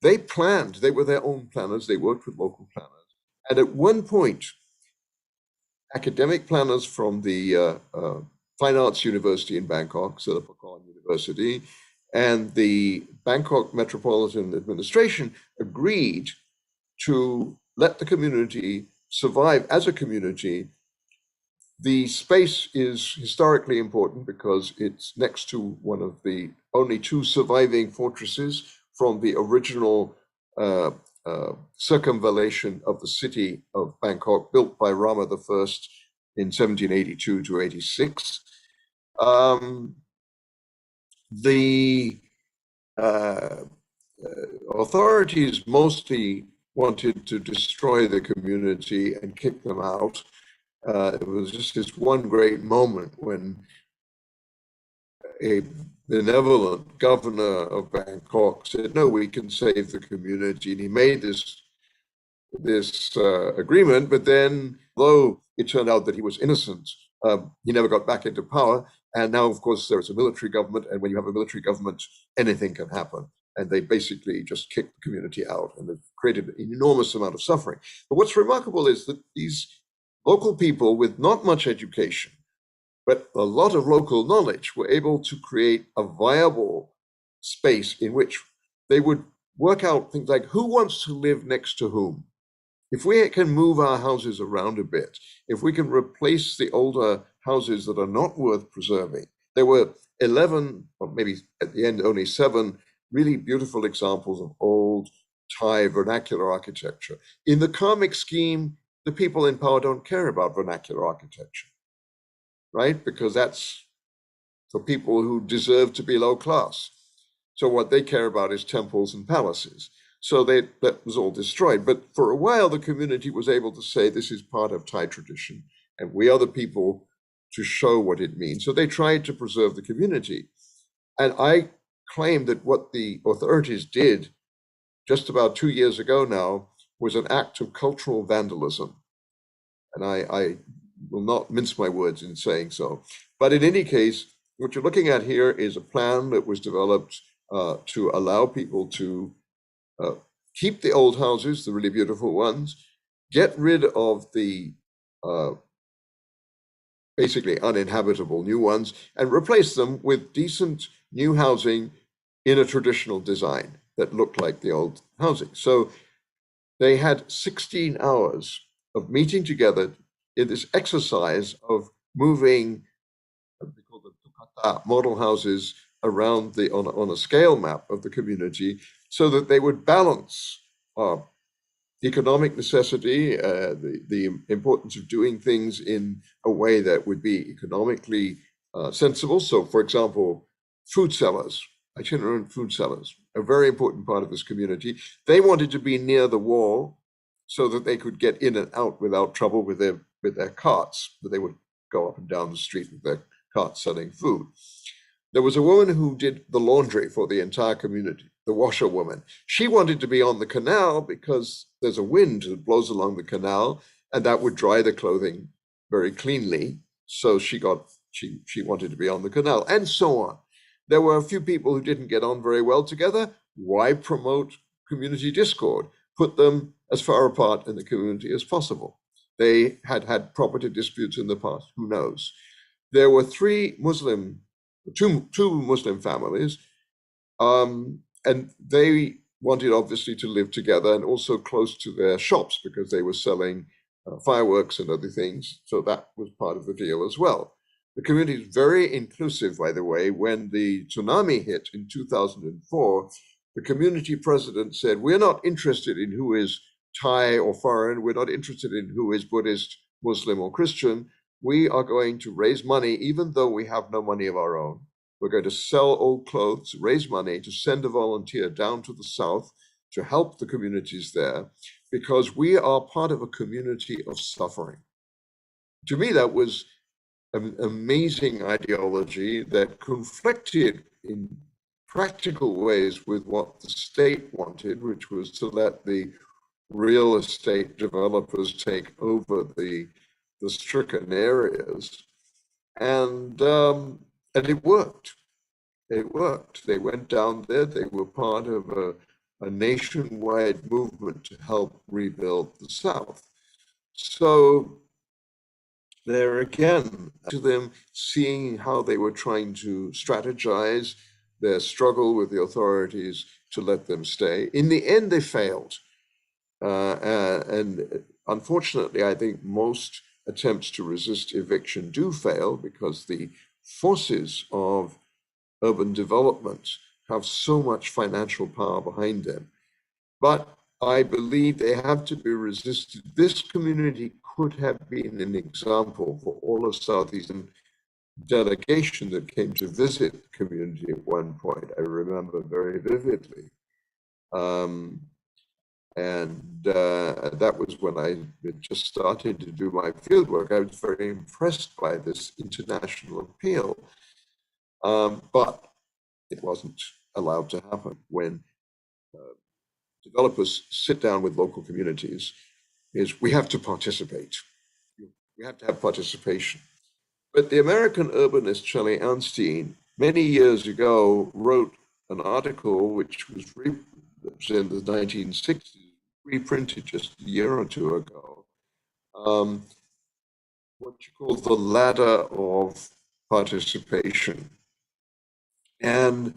They planned, they were their own planners, they worked with local planners. And at one point, academic planners from the Fine Arts University in Bangkok, Silpakorn University, and the Bangkok Metropolitan Administration agreed to let the community survive as a community. The space is historically important because it's next to one of the only two surviving fortresses from the original circumvallation of the city of Bangkok, built by Rama I in 1782 to 86. The authorities mostly wanted to destroy the community and kick them out. It was just this one great moment when a benevolent governor of Bangkok said, no, we can save the community. And he made this agreement, but then, though it turned out that he was innocent, he never got back into power. And now, of course, there is a military government. And when you have a military government, anything can happen. And they basically just kicked the community out, and they've created an enormous amount of suffering. But what's remarkable is that these local people with not much education, but a lot of local knowledge, were able to create a viable space in which they would work out things like who wants to live next to whom. If we can move our houses around a bit, if we can replace the older houses that are not worth preserving. There were 11, or maybe at the end only 7, really beautiful examples of old Thai vernacular architecture. In the karmic scheme, the people in power don't care about vernacular architecture, right? Because that's for people who deserve to be low class. So what they care about is temples and palaces. So that was all destroyed. But for a while, the community was able to say, this is part of Thai tradition, and we are the people to show what it means. So they tried to preserve the community. And I claim that what the authorities did just about 2 years ago now was an act of cultural vandalism. And I will not mince my words in saying so. But in any case, what you're looking at here is a plan that was developed to allow people to keep the old houses, the really beautiful ones, get rid of the basically uninhabitable new ones, and replace them with decent new housing in a traditional design that looked like the old housing. So they had 16 hours of meeting together in this exercise of moving what they call the tukata model houses around on a scale map of the community, so that they would balance economic necessity, the importance of doing things in a way that would be economically sensible. So, for example, food sellers, itinerant food sellers, a very important part of this community. They wanted to be near the wall so that they could get in and out without trouble with their carts, but they would go up and down the street with their carts selling food. There was a woman who did the laundry for the entire community, the washerwoman. She wanted to be on the canal because there's a wind that blows along the canal, and that would dry the clothing very cleanly. So she wanted to be on the canal, and so on. There were a few people who didn't get on very well together. Why promote community discord? Put them as far apart in the community as possible. They had property disputes in the past, who knows? There were two Muslim families, and they wanted obviously to live together and also close to their shops because they were selling fireworks and other things. So that was part of the deal as well. The community is very inclusive, by the way. When the tsunami hit in 2004, the community president said, we're not interested in who is Thai or foreign. We're not interested in who is Buddhist, Muslim, or Christian. We are going to raise money, even though we have no money of our own. We're going to sell old clothes, raise money to send a volunteer down to the south to help the communities there, because we are part of a community of suffering. To me, that was an amazing ideology that conflicted in practical ways with what the state wanted, which was to let the real estate developers take over the stricken areas. And it worked. It worked. They went down there. They were part of a nationwide movement to help rebuild the South. So there again, to them seeing how they were trying to strategize their struggle with the authorities to let them stay. In the end, they failed. And unfortunately, I think most attempts to resist eviction do fail because the forces of urban development have so much financial power behind them. But I believe they have to be resisted. This community could have been an example for all of Southeastern delegation that came to visit the community at one point. I remember very vividly. That was when I just started to do my fieldwork. I was very impressed by this international appeal. But it wasn't allowed to happen. When developers sit down with local communities, is we have to participate. We have to have participation. But the American urbanist Shelley Arnstein, many years ago, wrote an article which was in the 1960s, reprinted just a year or two ago, what you call the ladder of participation. And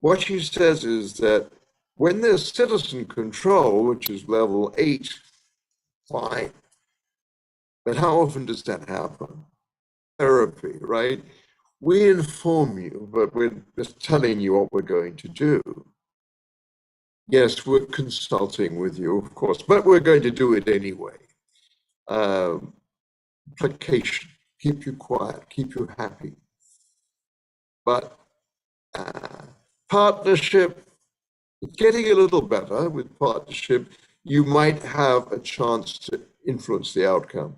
what she says is that when there's citizen control, which is level 8, fine. But how often does that happen? Therapy, right? We inform you, but we're just telling you what we're going to do. Yes, we're consulting with you, of course, but we're going to do it anyway. Placation, keep you quiet, keep you happy. But partnership, getting a little better with partnership, you might have a chance to influence the outcome.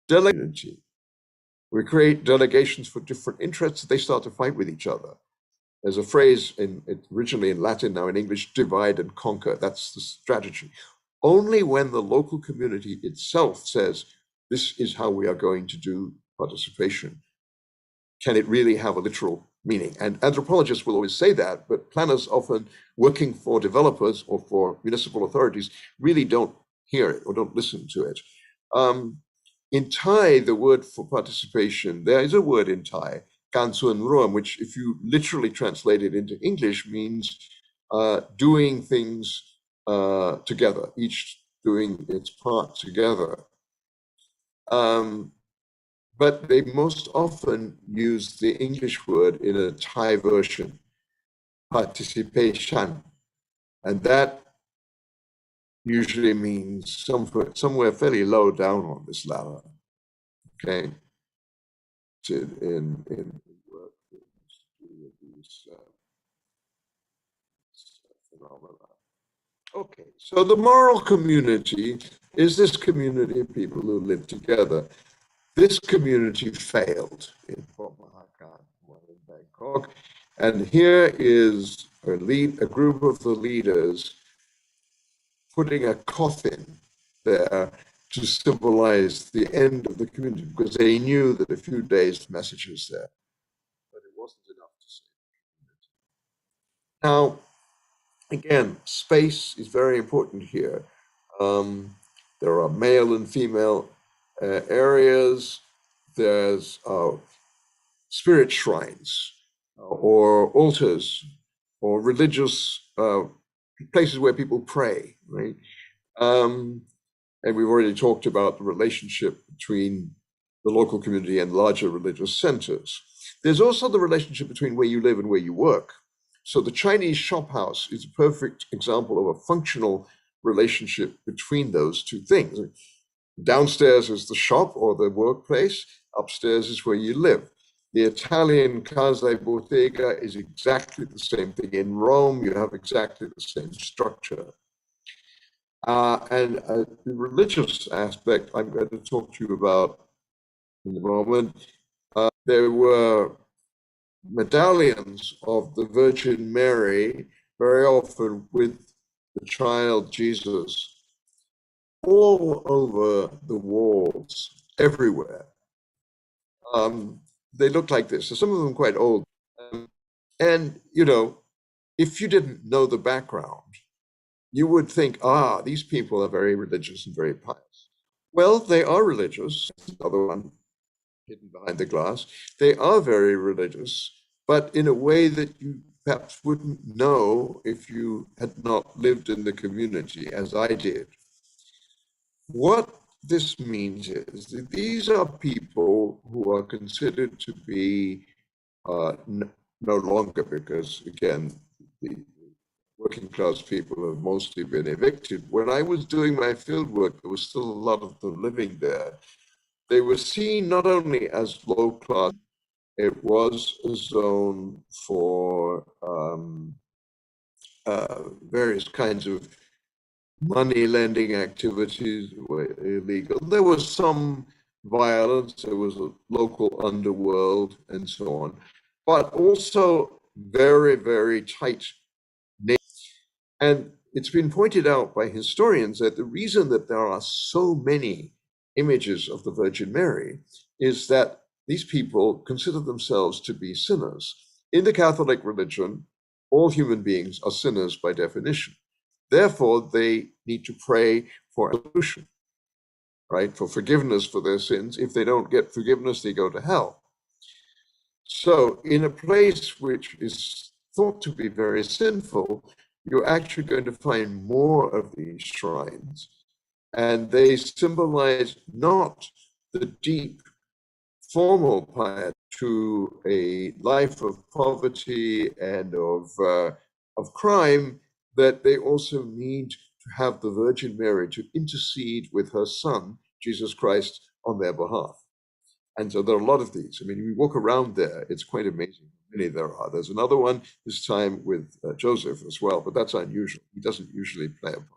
Delegation. We create delegations for different interests. They start to fight with each other. There's a phrase originally in Latin, now in English, divide and conquer. That's the strategy. Only when the local community itself says, this is how we are going to do participation, can it really have a literal meaning. And anthropologists will always say that, but planners often working for developers or for municipal authorities really don't hear it or don't listen to it. In Thai, the word for participation, there is a word in Thai, Kan Suan Ruam, which if you literally translate it into English means doing things together, each doing its part together. But they most often use the English word in a Thai version, participation. And that usually means somewhere fairly low down on this ladder. Okay. In work with these phenomena. Okay, so the moral community is this community of people who live together. This community failed in Port Mahakam, in Bangkok, and here is a group of the leaders putting a coffin there to symbolize the end of the community, because they knew that a few days' message was there, but it wasn't enough to save the community. Now, again, space is very important here. There are male and female areas. There's spirit shrines or altars or religious places where people pray, right? And we've already talked about the relationship between the local community and larger religious centers. There's also the relationship between where you live and where you work. So the Chinese shop house is a perfect example of a functional relationship between those two things. Downstairs is the shop or the workplace, upstairs is where you live. The Italian Casa Bottega is exactly the same thing. In Rome, you have exactly the same structure. And the religious aspect I'm going to talk to you about in a moment. There were medallions of the Virgin Mary, very often with the child Jesus, all over the walls, everywhere. They look like this. So some of them quite old. And, you know, if you didn't know the background, you would think, these people are very religious and very pious. Well, they are religious. Another one hidden behind the glass. They are very religious, but in a way that you perhaps wouldn't know if you had not lived in the community as I did. What this means is that these are people who are considered to be no longer, because again, the working class people have mostly been evicted. When I was doing my field work, there was still a lot of them living there. They were seen not only as low class, it was a zone for various kinds of money lending activities were illegal. There was some violence, there was a local underworld and so on, but also very, very tight. And it's been pointed out by historians that the reason that there are so many images of the Virgin Mary is that these people consider themselves to be sinners. In the Catholic religion, all human beings are sinners by definition. Therefore, they need to pray for absolution, right? For forgiveness for their sins. If they don't get forgiveness, they go to hell. So in a place which is thought to be very sinful, you're actually going to find more of these shrines. And they symbolize not the deep formal piety to a life of poverty and of crime, that they also need to have the Virgin Mary to intercede with her son, Jesus Christ, on their behalf. And so there are a lot of these. I mean, we walk around there, it's quite amazing how many there are. There's another one this time with Joseph as well, but that's unusual. He doesn't usually play a part.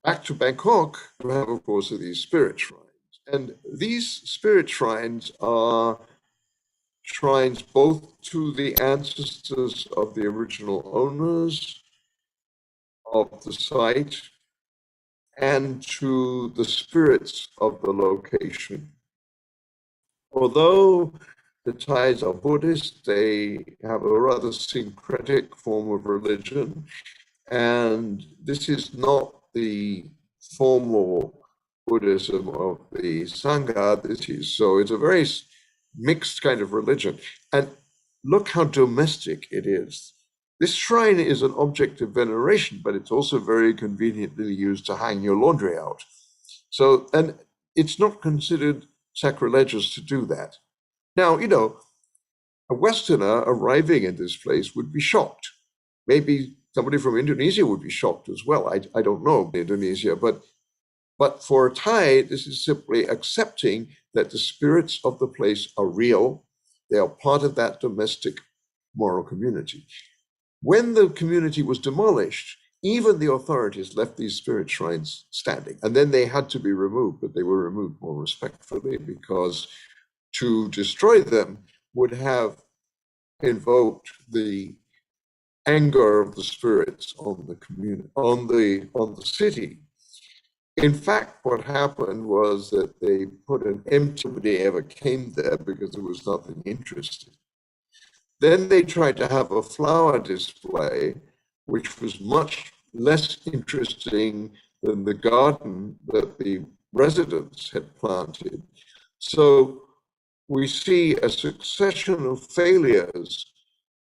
Back to Bangkok, we have, of course, these spirit shrines. And these spirit shrines are shrines both to the ancestors of the original owners of the site and to the spirits of the location. Although the Thais are Buddhist, they have a rather syncretic form of religion, and this is not the formal Buddhism of the Sangha. So it's a very mixed kind of religion. And look how domestic it is. This shrine is an object of veneration, but it's also very conveniently used to hang your laundry out. So, and it's not considered sacrilegious to do that. Now, you know, a Westerner arriving in this place would be shocked. Maybe somebody from Indonesia would be shocked as well. I don't know Indonesia, but for a Thai, this is simply accepting that the spirits of the place are real. They are part of that domestic moral community. When the community was demolished, even the authorities left these spirit shrines standing, and then they had to be removed, but they were removed more respectfully, because to destroy them would have invoked the anger of the spirits on the community, on the city. In fact, what happened was that they put an empty, nobody ever came there because there was nothing interesting. Then they tried to have a flower display, which was much less interesting than the garden that the residents had planted. So we see a succession of failures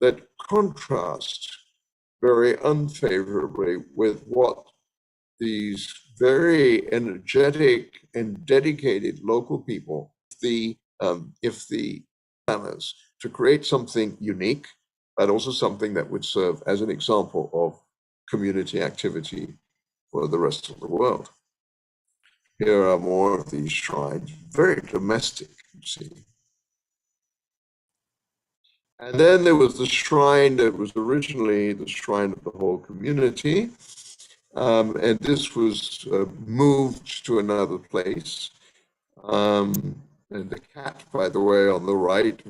that contrast very unfavorably with what these very energetic and dedicated local people, if the planners, to create something unique, but also something that would serve as an example of community activity for the rest of the world. Here are more of these shrines, very domestic. could see. And then there was the shrine that was originally the shrine of the whole community. And this was moved to another place. And the cat, by the way, on the right,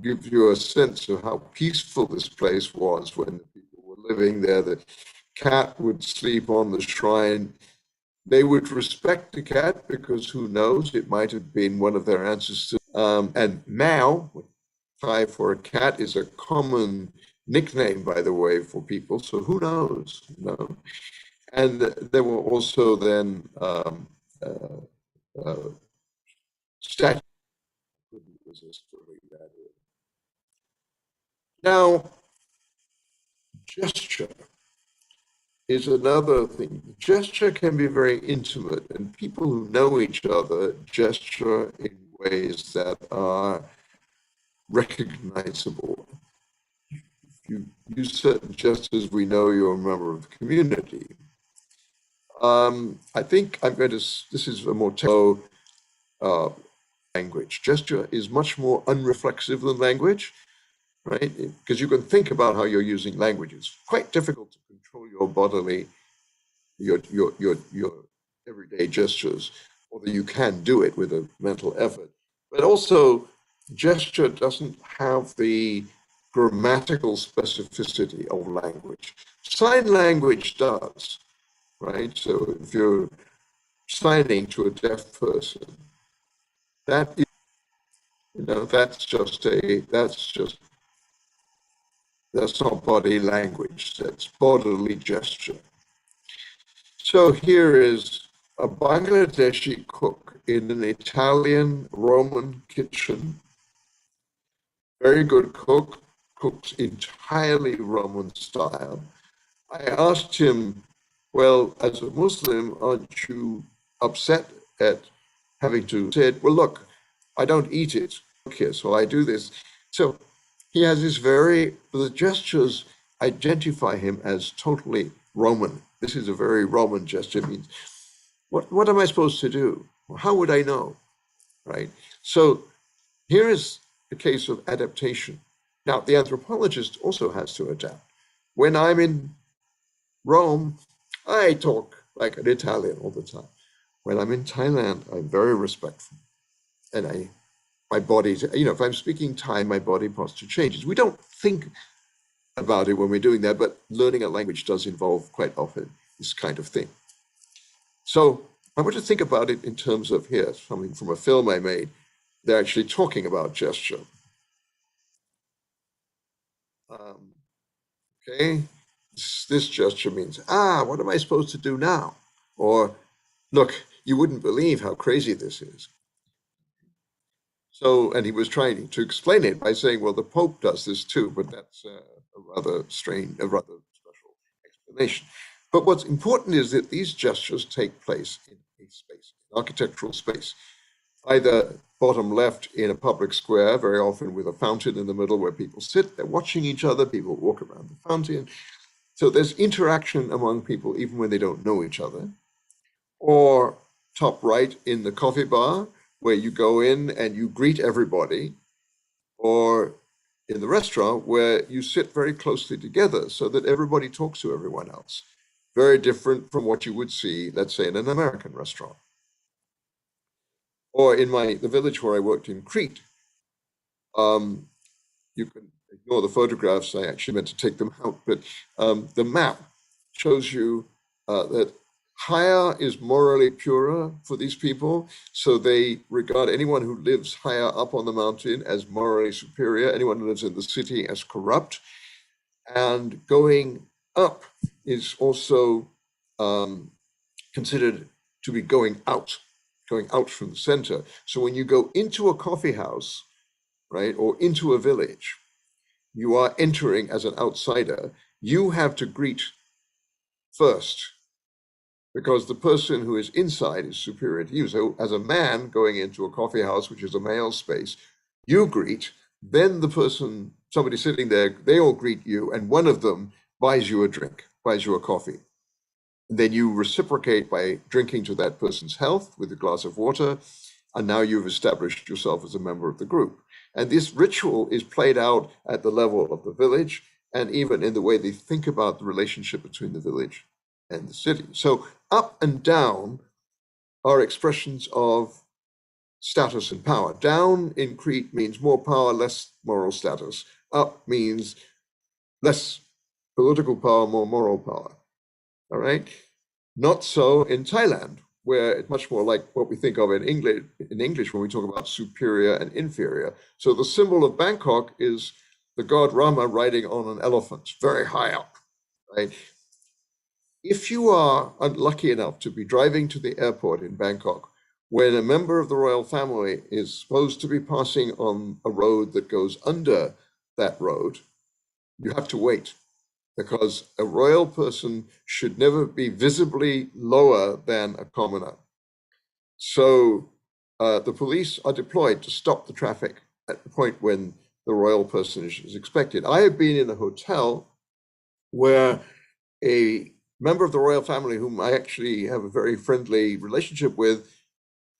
gives you a sense of how peaceful this place was when the people were living there. The cat would sleep on the shrine. They would respect the cat because who knows, it might have been one of their ancestors. And now, Thai for a cat is a common nickname, by the way, for people. So who knows? You know? And there were also then statues. Couldn't resist putting that in. Now, gesture is another thing. Gesture can be very intimate, and people who know each other gesture in ways that are recognizable. If you use certain gestures, we know you're a member of the community. I think I'm going to, this is a more language. Gesture is much more unreflexive than language, right? Because you can think about how you're using language. It's quite difficult to control your bodily, your everyday gestures, although you can do it with a mental effort. But also, gesture doesn't have the grammatical specificity of language. Sign language does, right? So if you're signing to a deaf person, that is, you know, that's not body language, that's bodily gesture. So here is a Bangladeshi cook in an Italian Roman kitchen. Very good cook, cooks entirely Roman style. I asked him, well, as a Muslim, aren't you upset at having to say, well, look, I don't eat it here, so I do this. So he has this the gestures identify him as totally Roman. This is a very Roman gesture. It means, what am I supposed to do? How would I know, right? So here is a case of adaptation. Now, the anthropologist also has to adapt. When I'm in Rome, I talk like an Italian all the time. When I'm in Thailand, I'm very respectful. And my body, you know, if I'm speaking Thai, my body posture changes. We don't think about it when we're doing that, but learning a language does involve quite often this kind of thing. So I want to think about it in terms of here, something from a film I made. They're actually talking about gesture. Okay, this gesture means, what am I supposed to do now? Or, look, you wouldn't believe how crazy this is. So, and he was trying to explain it by saying, well, the Pope does this too, but that's a rather strange, a rather special explanation. But what's important is that these gestures take place in a space, architectural space, either bottom left in a public square, very often with a fountain in the middle where people sit, they're watching each other, people walk around the fountain. So there's interaction among people even when they don't know each other. Or top right in the coffee bar, where you go in and you greet everybody, or in the restaurant where you sit very closely together so that everybody talks to everyone else. Very different from what you would see, let's say, in an American restaurant. Or in the village where I worked in Crete, you can ignore the photographs, I actually meant to take them out, but the map shows you that higher is morally purer for these people, so they regard anyone who lives higher up on the mountain as morally superior, anyone who lives in the city as corrupt, and going up is also considered to be going out from the center. So when you go into a coffee house, right, or into a village, you are entering as an outsider. You have to greet first, because the person who is inside is superior to you. So as a man going into a coffee house, which is a male space, you greet, then the person, somebody sitting there, they all greet you, and one of them buys you a drink, buys you a coffee. And then you reciprocate by drinking to that person's health with a glass of water, and now you've established yourself as a member of the group. And this ritual is played out at the level of the village, and even in the way they think about the relationship between the village and the city. So up and down are expressions of status and power. Down in Crete means more power, less moral status. Up means less political power, more moral power. All right? Not so in Thailand, where it's much more like what we think of in English when we talk about superior and inferior. So the symbol of Bangkok is the god Rama riding on an elephant, very high up, right? If you are unlucky enough to be driving to the airport in Bangkok, when a member of the royal family is supposed to be passing on a road that goes under that road, you have to wait, because a royal person should never be visibly lower than a commoner. So the police are deployed to stop the traffic at the point when the royal personage is expected. I have been in a hotel where a member of the royal family, whom I actually have a very friendly relationship with,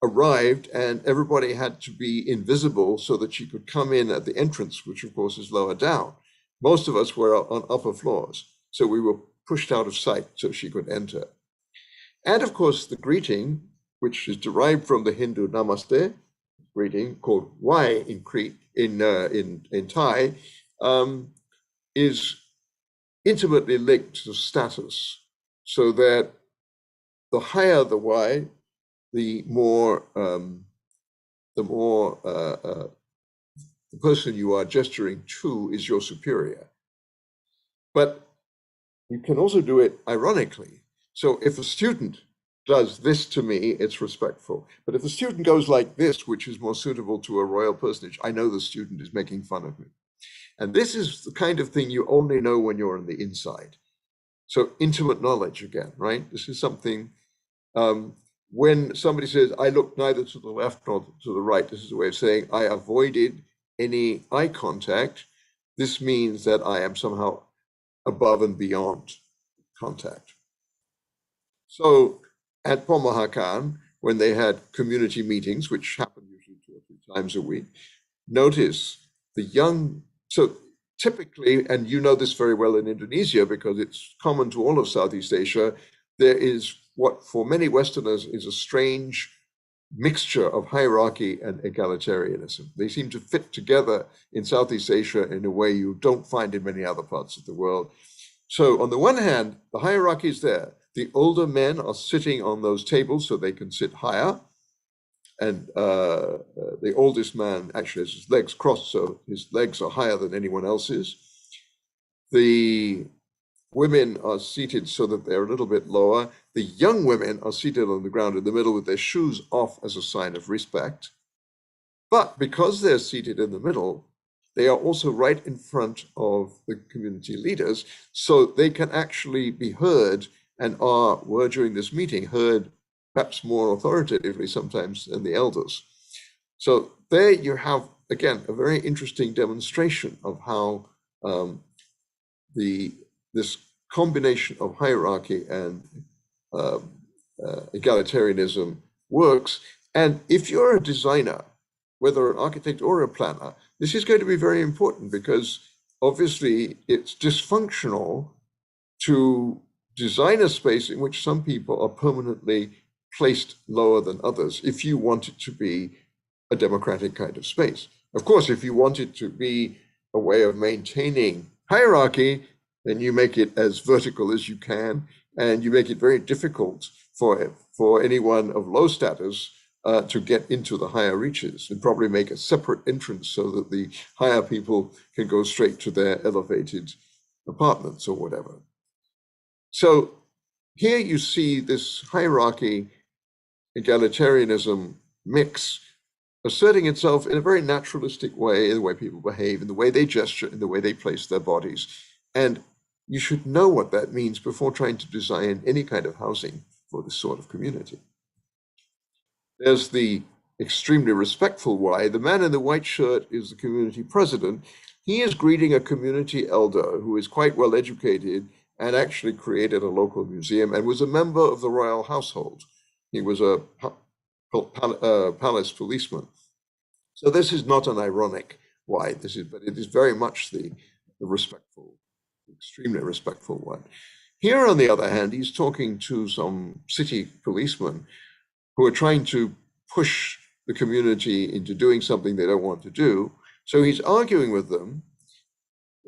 arrived, and everybody had to be invisible so that she could come in at the entrance, which of course is lower down. Most of us were on upper floors, so we were pushed out of sight so she could enter. And of course, the greeting, which is derived from the Hindu namaste greeting, called Y in Crete, in Thai, is intimately linked to status, so that the higher the Y, the more the person you are gesturing to is your superior. But you can also do it ironically. So if a student does this to me, it's respectful. But if the student goes like this, which is more suitable to a royal personage, I know the student is making fun of me. And this is the kind of thing you only know when you're on the inside. So intimate knowledge again, right? This is something, when somebody says, I look neither to the left nor to the right, this is a way of saying I avoided any eye contact. This means that I am somehow above and beyond contact. So at Pomahakan, when they had community meetings, which happen usually 2 or 3 times a week, notice the young, so typically, and you know this very well in Indonesia because it's common to all of Southeast Asia, there is what for many Westerners is a strange mixture of hierarchy and egalitarianism. They seem to fit together in Southeast Asia in a way you don't find in many other parts of the world. So on the one hand, the hierarchy is there. The older men are sitting on those tables so they can sit higher. And the oldest man actually has his legs crossed, so his legs are higher than anyone else's. The women are seated so that they're a little bit lower. The young women are seated on the ground in the middle with their shoes off as a sign of respect. But because they're seated in the middle, they are also right in front of the community leaders, so they can actually be heard and were during this meeting heard perhaps more authoritatively sometimes than the elders. So there you have, again, a very interesting demonstration of how this combination of hierarchy and egalitarianism works. And if you're a designer, whether an architect or a planner, this is going to be very important because obviously it's dysfunctional to design a space in which some people are permanently placed lower than others if you want it to be a democratic kind of space. Of course, if you want it to be a way of maintaining hierarchy, then you make it as vertical as you can, and you make it very difficult for anyone of low status to get into the higher reaches, and probably make a separate entrance so that the higher people can go straight to their elevated apartments or whatever. So here you see this hierarchy, egalitarianism mix asserting itself in a very naturalistic way, in the way people behave, in the way they gesture, in the way they place their bodies. And you should know what that means before trying to design any kind of housing for this sort of community. There's the extremely respectful Y. The man in the white shirt is the community president. He is greeting a community elder who is quite well educated and actually created a local museum and was a member of the royal household. He was a called palace policemen. So this is not an ironic why this is, but it is very much the respectful, extremely respectful one. Here, on the other hand, he's talking to some city policemen who are trying to push the community into doing something they don't want to do. So he's arguing with them,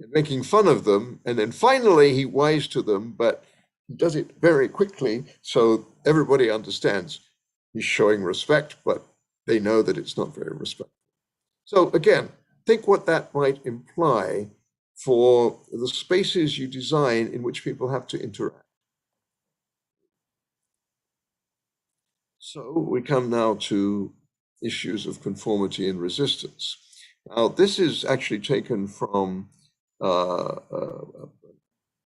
making fun of them, and then finally he whines to them, but he does it very quickly, so everybody understands he's showing respect, but they know that it's not very respectful. So again, think what that might imply for the spaces you design in which people have to interact. So we come now to issues of conformity and resistance. Now, this is actually taken from an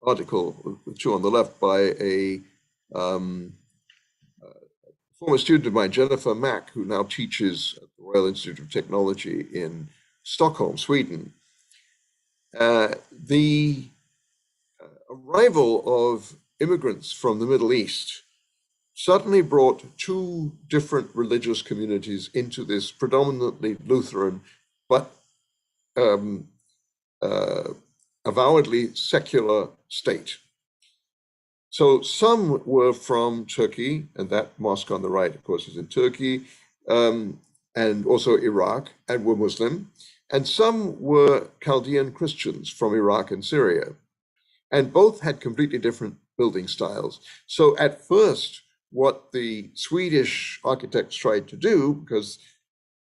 article, the two on the left, by a former student of mine, Jennifer Mack, who now teaches at the Royal Institute of Technology in Stockholm, Sweden. The arrival of immigrants from the Middle East suddenly brought two different religious communities into this predominantly Lutheran, but avowedly secular state. So some were from Turkey, and that mosque on the right, of course, is in Turkey, and also Iraq, and were Muslim. And some were Chaldean Christians from Iraq and Syria. And both had completely different building styles. So at first, what the Swedish architects tried to do, because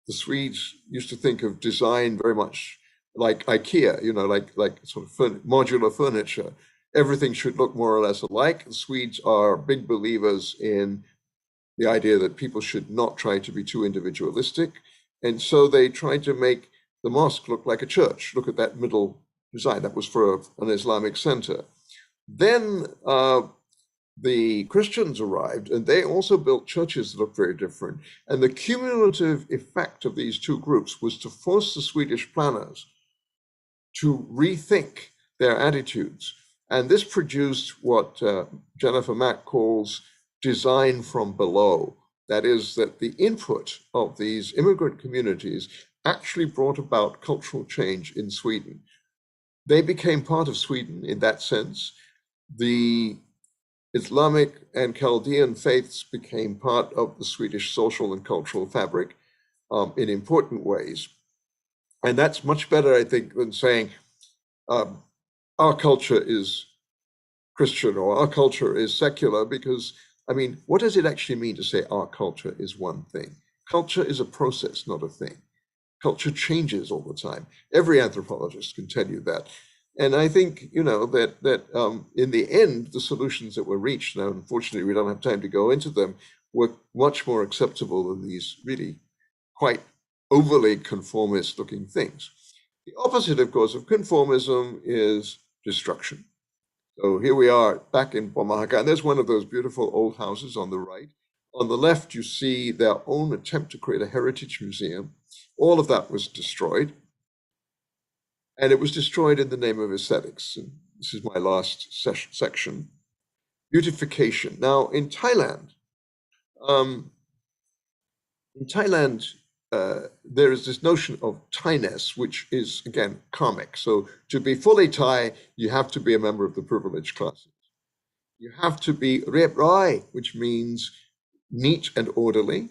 the Swedes used to think of design very much like IKEA, you know, like sort of modular furniture. Everything should look more or less alike. The Swedes are big believers in the idea that people should not try to be too individualistic. And so they tried to make the mosque look like a church. Look at that middle design. That was for an Islamic center. Then the Christians arrived, and they also built churches that looked very different. And the cumulative effect of these two groups was to force the Swedish planners to rethink their attitudes. And this produced what Jennifer Mack calls design from below. That is, that the input of these immigrant communities actually brought about cultural change in Sweden. They became part of Sweden in that sense. The Islamic and Chaldean faiths became part of the Swedish social and cultural fabric in important ways. And that's much better, I think, than saying our culture is Christian or our culture is secular, because, I mean, what does it actually mean to say our culture is one thing? Culture is a process, not a thing. Culture changes all the time. Every anthropologist can tell you that. And I think, you know, that in the end, the solutions that were reached, now, unfortunately, we don't have time to go into them, were much more acceptable than these really quite overly conformist looking things. The opposite, of course, of conformism is destruction. So here we are back in Oaxaca, and there's one of those beautiful old houses on the right. On the left, you see their own attempt to create a heritage museum. All of that was destroyed. And it was destroyed in the name of aesthetics. And this is my last section. Beautification. Now, in Thailand, there is this notion of Thainess, which is, again, karmic. So to be fully Thai, you have to be a member of the privileged classes. You have to be Riep Rai, which means neat and orderly.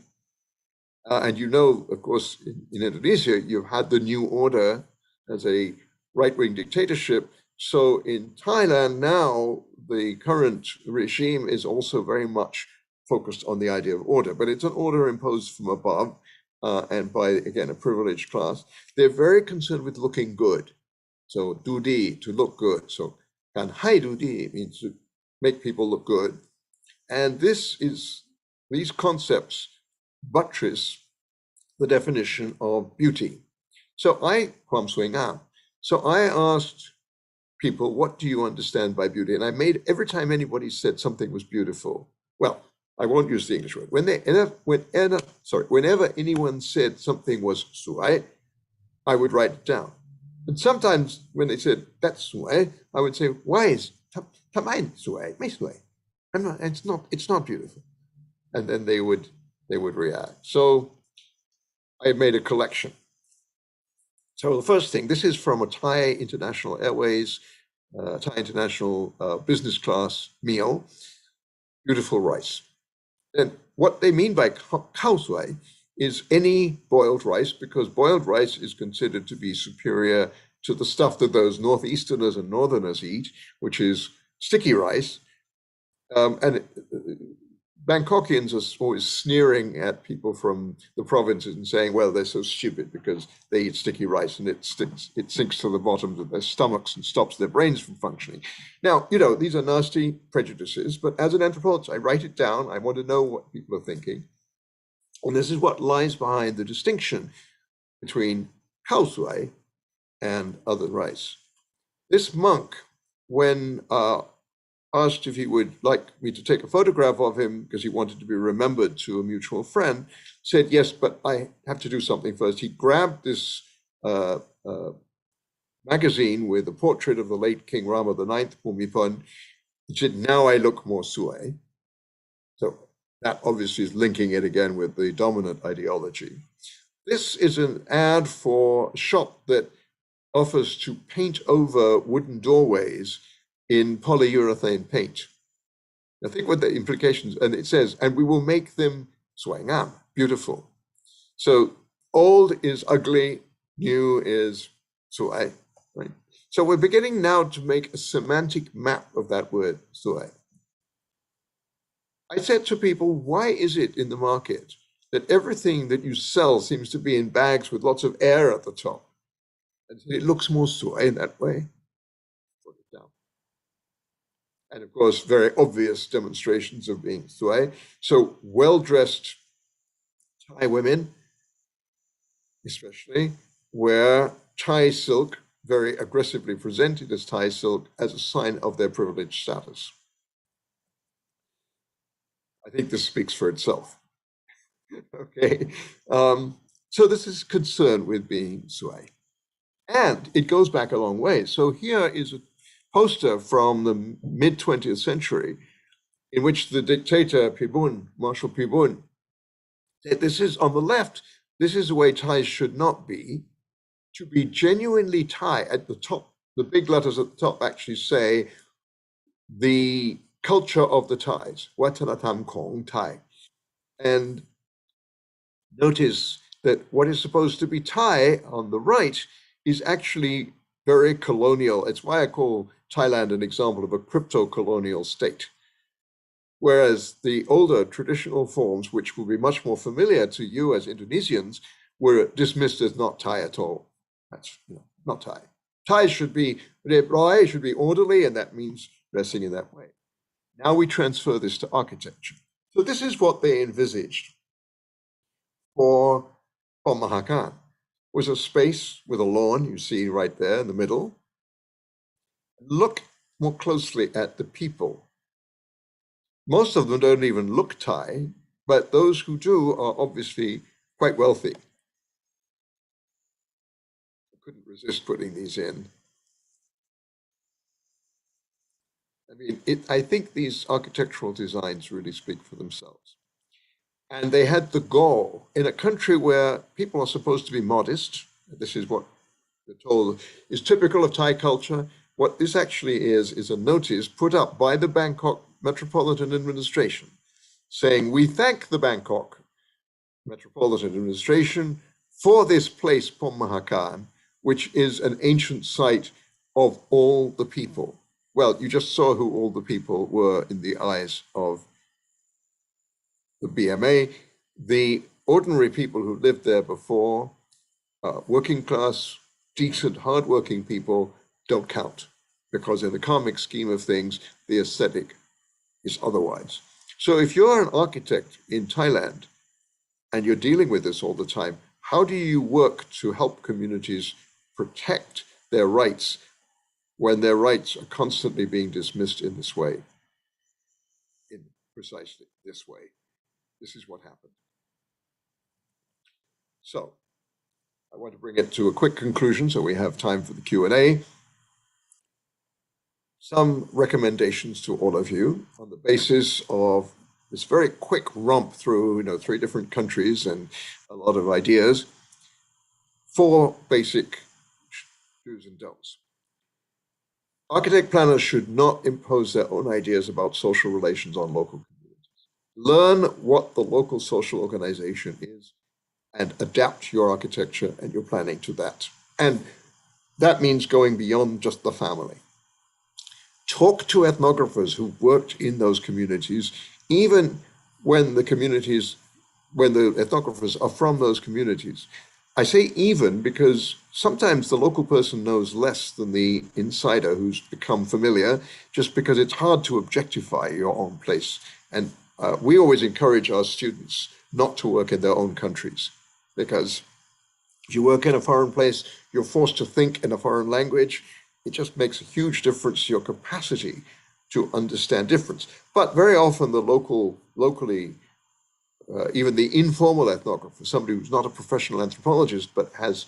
And you know, of course, in Indonesia, you've had the New Order as a right-wing dictatorship. So in Thailand now, the current regime is also very much focused on the idea of order, but it's an order imposed from above and by, again, a privileged class. They're very concerned with looking good. So dudi, to look good. So kan hai dudi means to make people look good. And these concepts buttress the definition of beauty. So I asked people, what do you understand by beauty? And I made, every time anybody said something was beautiful, well, I won't use the English word. Whenever anyone said something was suai, I would write it down. And sometimes when they said that's suai, I would say, why is tamai suai? It's not beautiful. And then they would they would react. So I made a collection. So the first thing, this is from a Thai International Airways, Thai International business class meal, beautiful rice. And what they mean by khao suai is any boiled rice, because boiled rice is considered to be superior to the stuff that those northeasterners and northerners eat, which is sticky rice. Bangkokians are always sneering at people from the provinces and saying, well, they're so stupid because they eat sticky rice and it sinks to the bottom of their stomachs and stops their brains from functioning. Now, you know, these are nasty prejudices, but as an anthropologist, I write it down. I want to know what people are thinking. And this is what lies behind the distinction between khao suai and other rice. This monk, when asked if he would like me to take a photograph of him because he wanted to be remembered to a mutual friend, said, yes, but I have to do something first. He grabbed this magazine with a portrait of the late King Rama IX, Bhumibol. He said, now I look more suai. So that obviously is linking it again with the dominant ideology. This is an ad for a shop that offers to paint over wooden doorways in polyurethane paint. I think what the implications, and it says, and we will make them suai, beautiful. So old is ugly, new is suai, right? So we're beginning now to make a semantic map of that word suai. I said to people, why is it in the market that everything that you sell seems to be in bags with lots of air at the top? And it looks more suai in that way. Put it down. And of course, very obvious demonstrations of being suai. So well-dressed Thai women, especially, wear Thai silk, very aggressively presented as Thai silk, as a sign of their privileged status. I think this speaks for itself. Okay, so this is concerned with being suai. And it goes back a long way. So here is a poster from the mid-20th century in which the dictator Pibun, Marshal Pibun, said, this is on the left, this is the way Thais should not be. To be genuinely Thai, at the top, the big letters at the top actually say the culture of the Thais, Watanatam Kong Thai. And notice that what is supposed to be Thai on the right is actually very colonial. It's why I call Thailand an example of a crypto-colonial state. Whereas the older traditional forms, which will be much more familiar to you as Indonesians, were dismissed as not Thai at all. That's not Thai. Thai should be orderly, and that means dressing in that way. Now we transfer this to architecture. So this is what they envisaged for Mahakam. Was a space with a lawn, you see right there in the middle. Look more closely at the people. Most of them don't even look Thai, but those who do are obviously quite wealthy. I couldn't resist putting these in. I mean, I think these architectural designs really speak for themselves. And they had the goal in a country where people are supposed to be modest. This is what we're told is typical of Thai culture. What this actually is a notice put up by the Bangkok Metropolitan Administration saying, we thank the Bangkok Metropolitan Administration for this place, Pom Mahakam, which is an ancient site of all the people. Well, you just saw who all the people were in the eyes of the BMA. The ordinary people who lived there before, working class, decent, hardworking people, don't count, because in the karmic scheme of things, the aesthetic is otherwise. So if you're an architect in Thailand and you're dealing with this all the time, how do you work to help communities protect their rights when their rights are constantly being dismissed in this way? In precisely this way. This is what happened. So I want to bring it to a quick conclusion so we have time for the Q&A. Some recommendations to all of you on the basis of this very quick romp through, 3 different countries and a lot of ideas. 4 basic do's and don'ts. Architect planners should not impose their own ideas about social relations on local communities. Learn what the local social organization is and adapt your architecture and your planning to that. And that means going beyond just the family. Talk to ethnographers who worked in those communities, even when the ethnographers are from those communities. I say even because sometimes the local person knows less than the insider who's become familiar, just because it's hard to objectify your own place. And we always encourage our students not to work in their own countries, because if you work in a foreign place, you're forced to think in a foreign language. It just makes a huge difference to your capacity to understand difference. But very often the locally, even the informal ethnographer, somebody who's not a professional anthropologist, but has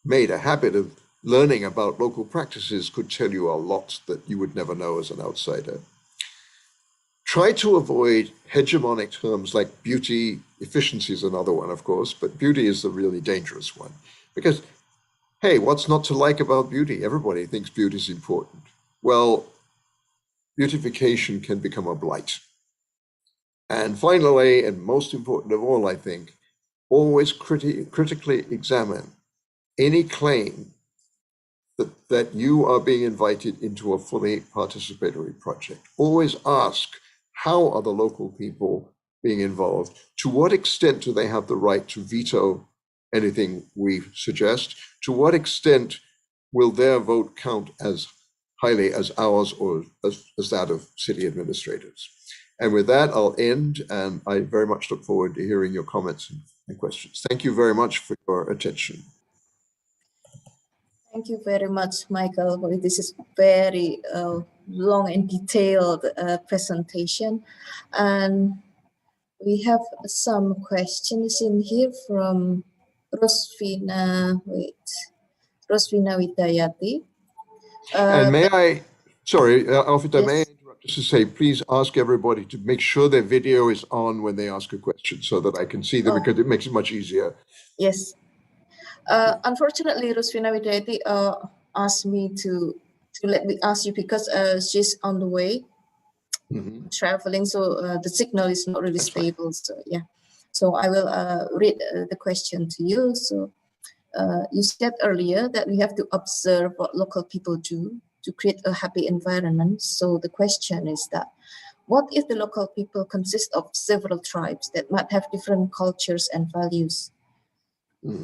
made a habit of learning about local practices, could tell you a lot that you would never know as an outsider. Try to avoid hegemonic terms like beauty. Efficiency is another one, of course, but beauty is the really dangerous one. Because, hey, what's not to like about beauty? Everybody thinks beauty is important. Well, beautification can become a blight. And finally, and most important of all, I think, always critically examine any claim that you are being invited into a fully participatory project. Always ask, how are the local people being involved? To what extent do they have the right to veto anything we suggest? To what extent will their vote count as highly as ours or as that of city administrators? And with that, I'll end, and I very much look forward to hearing your comments and questions. Thank you very much for your attention. Thank you very much, Michael. This is very long and detailed presentation. And we have some questions in here from Rosvina Widayati. And may I, sorry, Alfita, yes. May I interrupt just to say, please ask everybody to make sure their video is on when they ask a question so that I can see them, because it makes it much easier. Yes. Unfortunately, Rosvina Widayati asked me to let me ask you, because she's on the way, traveling, so the signal is not really stable. So yeah, so I will read the question to you. So you said earlier that we have to observe what local people do to create a happy environment. So the question is that, what if the local people consist of several tribes that might have different cultures and values?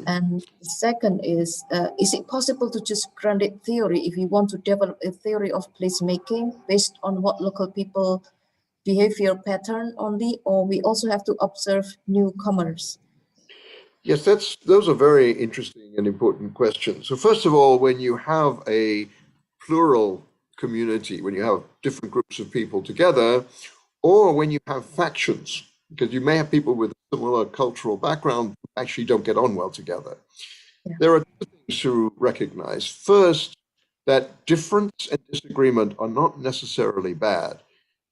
And the second is it possible to just grounded theory if you want to develop a theory of placemaking based on what local people behavior pattern only, or we also have to observe newcomers? Yes, those are very interesting and important questions. So first of all, when you have a plural community, when you have different groups of people together, or when you have factions, because you may have people with a similar cultural background who actually don't get on well together. Yeah. There are two things to recognize. First, that difference and disagreement are not necessarily bad.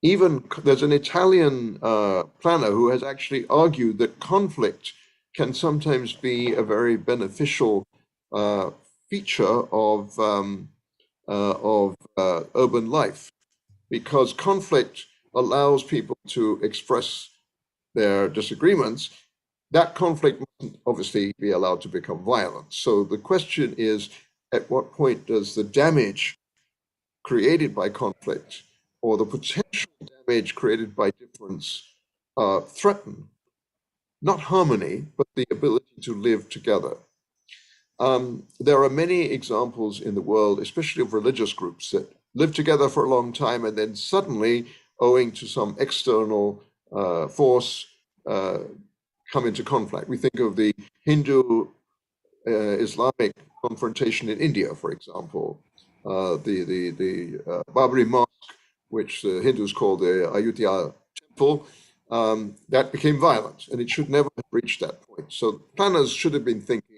Even there's an Italian planner who has actually argued that conflict can sometimes be a very beneficial feature of urban life, because conflict allows people to express their disagreements. That conflict mustn't obviously be allowed to become violent. So the question is, at what point does the damage created by conflict or the potential damage created by difference threaten not harmony, but the ability to live together? There are many examples in the world, especially of religious groups that live together for a long time and then suddenly, owing to some external force, come into conflict. We think of the Hindu-Islamic confrontation in India, for example, the Babri Mosque, which the Hindus call the Ayutthaya Temple, that became violent, and it should never have reached that point. So planners should have been thinking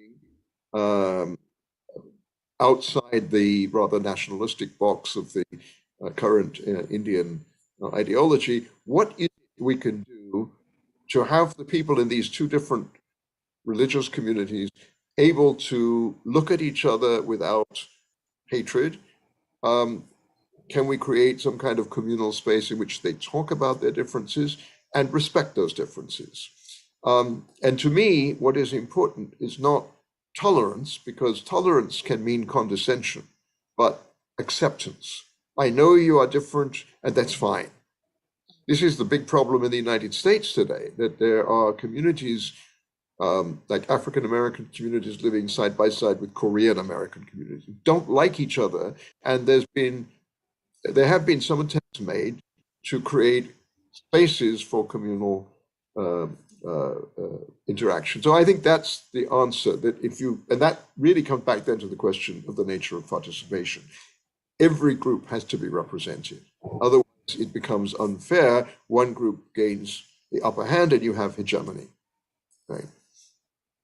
outside the rather nationalistic box of the current Indian ideology. What is it we can do to have the people in these two different religious communities able to look at each other without hatred? Can we create some kind of communal space in which they talk about their differences and respect those differences? And to me, what is important is not tolerance, because tolerance can mean condescension, but acceptance. I know you are different, and that's fine. This is the big problem in the United States today, that there are communities like African American communities living side by side with Korean American communities who don't like each other, and there have been some attempts made to create spaces for communal interaction. So I think that's the answer, that and that really comes back then to the question of the nature of participation. Every group has to be represented. Otherwise, it becomes unfair. One group gains the upper hand and you have hegemony, right?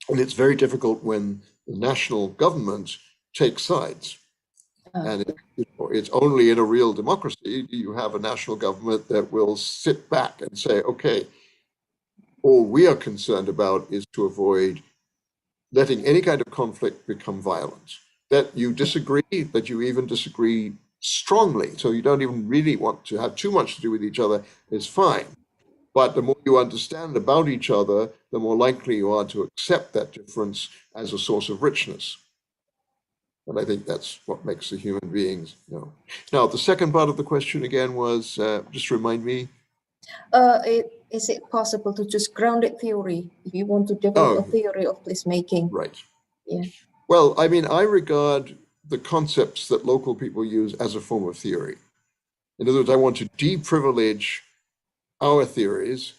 And it's very difficult when the national government takes sides. And it's only in a real democracy do you have a national government that will sit back and say, okay, all we are concerned about is to avoid letting any kind of conflict become violent. That you disagree, that you even disagree strongly, so you don't even really want to have too much to do with each other, is fine. But the more you understand about each other, the more likely you are to accept that difference as a source of richness. And I think that's what makes the human beings, Now, the second part of the question again was, just remind me. Is it possible to just grounded theory if you want to develop a theory of placemaking? Right. Yeah. Well, I mean, I regard the concepts that local people use as a form of theory. In other words, I want to deprivilege our theories.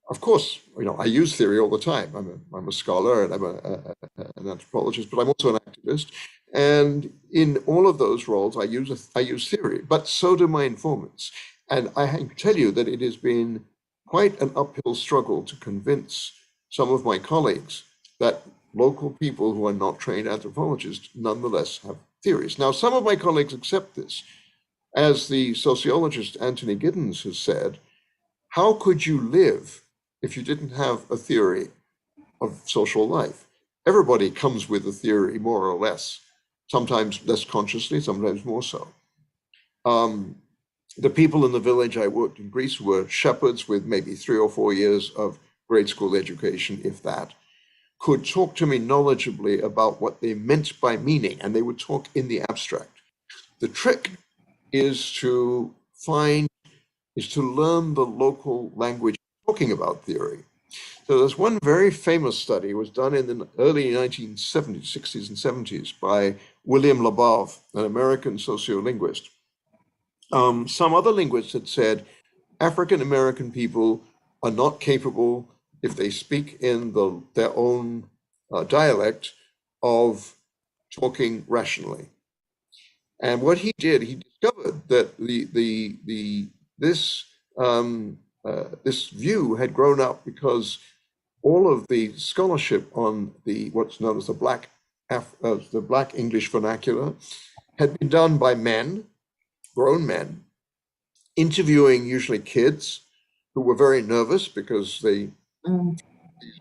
Of course, I use theory all the time. I'm a scholar and I'm an anthropologist, but I'm also an activist. And in all of those roles, I use theory, but so do my informants. And I can tell you that it has been quite an uphill struggle to convince some of my colleagues that local people who are not trained anthropologists nonetheless have theories. Now, some of my colleagues accept this. As the sociologist Anthony Giddens has said, how could you live if you didn't have a theory of social life? Everybody comes with a theory, more or less, sometimes less consciously, sometimes more so. The people in the village I worked in Greece were shepherds with maybe 3 or 4 years of grade school education, if that, could talk to me knowledgeably about what they meant by meaning, and they would talk in the abstract. The trick is to learn the local language talking about theory. So there's one very famous study, it was done in the early 1970s, 60s and 70s by William Labov, an American sociolinguist. Some other linguists had said African-American people are not capable, if they speak in their own dialect, of talking rationally. And what he did, he discovered that this view had grown up because all of the scholarship on what's known as the Black English vernacular had been done by men, grown men, interviewing usually kids who were very nervous because these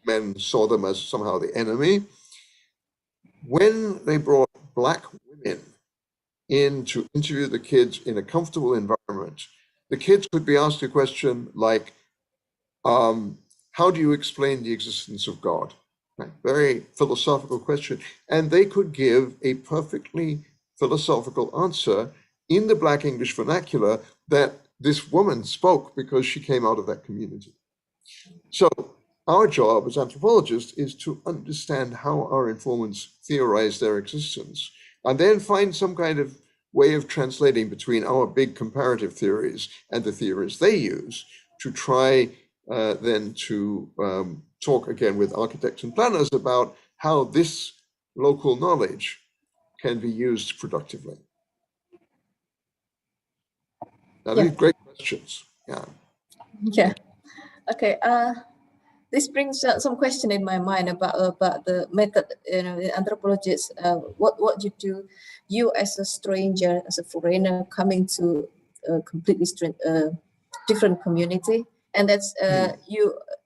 men saw them as somehow the enemy. When they brought Black women in to interview the kids in a comfortable environment, the kids could be asked a question like, how do you explain the existence of God? Very philosophical question. And they could give a perfectly philosophical answer in the Black English vernacular that this woman spoke because she came out of that community. So our job as anthropologists is to understand how our informants theorize their existence and then find some kind of way of translating between our big comparative theories and the theories they use to try then to talk again with architects and planners about how this local knowledge can be used productively. Now, these are great questions. Yeah. Yeah. Okay. This brings some question in my mind about the method. Anthropologists. What you do? You as a stranger, as a foreigner coming to a completely different community. and that's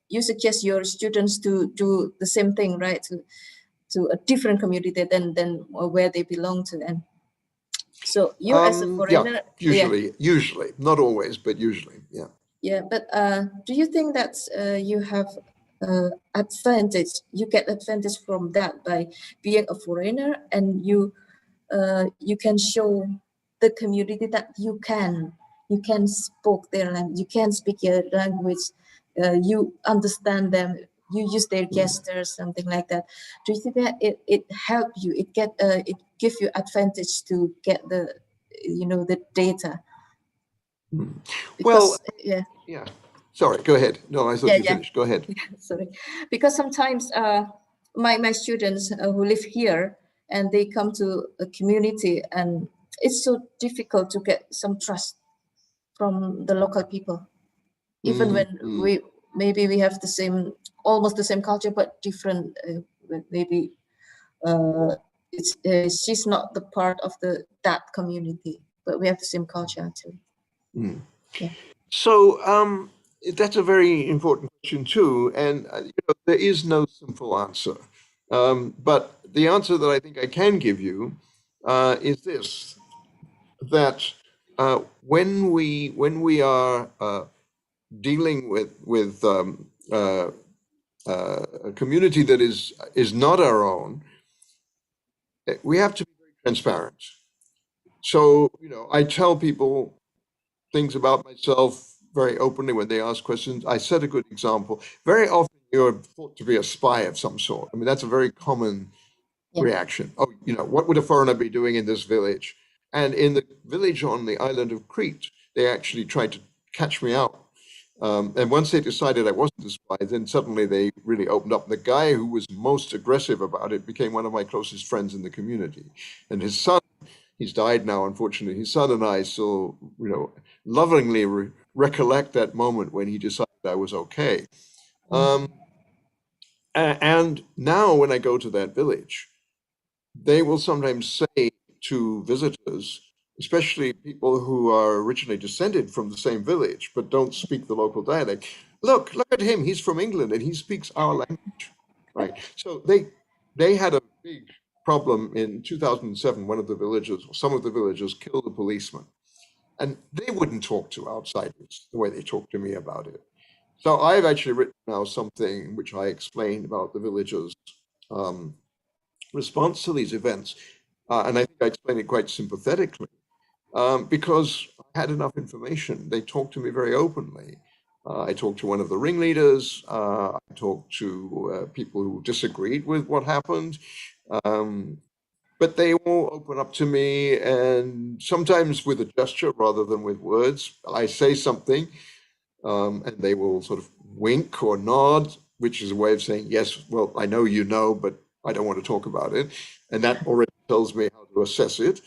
you suggest your students to do the same thing, right? To a different community than where they belong to. And so you as a foreigner, usually, not always, but usually, yeah. Yeah, but do you think that you have advantage? You get advantage from that by being a foreigner, and you can show the community that you can speak their language, you can speak your language, you understand them, you use their gestures, something like that. Do you think that it help you? It give you advantage to get the the data? Because, well, yeah. Sorry, go ahead. No, I thought you finished. Go ahead. Sorry, because sometimes my students who live here and they come to a community, and it's so difficult to get some trust from the local people, even when we have the same, almost the same culture, but different. Maybe she's not the part of that community, but we have the same culture actually. Yeah. So that's a very important question too, and there is no simple answer. But the answer that I think I can give you is this: that when we are dealing with a community that is not our own, we have to be very transparent. So I tell people things about myself very openly when they ask questions. I set a good example. Very often you're thought to be a spy of some sort. I mean, that's a very common reaction. Oh, what would a foreigner be doing in this village? And in the village on the island of Crete, they actually tried to catch me out. And once they decided I wasn't a spy, then suddenly they really opened up. The guy who was most aggressive about it became one of my closest friends in the community. And his son, he's died now, unfortunately. His son and I still, lovingly recollect that moment when he decided I was okay. And now when I go to that village, they will sometimes say to visitors, especially people who are originally descended from the same village but don't speak the local dialect, look at him, he's from England and he speaks our language, right? So they had a big problem in 2007. One of the villagers, or some of the villagers, killed a policeman, and they wouldn't talk to outsiders the way they talk to me about it. So I've actually written now something which I explain about the villagers' response to these events. And I think I explained it quite sympathetically because I had enough information. They talked to me very openly. I talked to one of the ringleaders. I talked to people who disagreed with what happened. But they all open up to me, and sometimes with a gesture rather than with words. I say something, and they will sort of wink or nod, which is a way of saying, yes, well, I know you know, but I don't want to talk about it. And that already tells me how to assess it.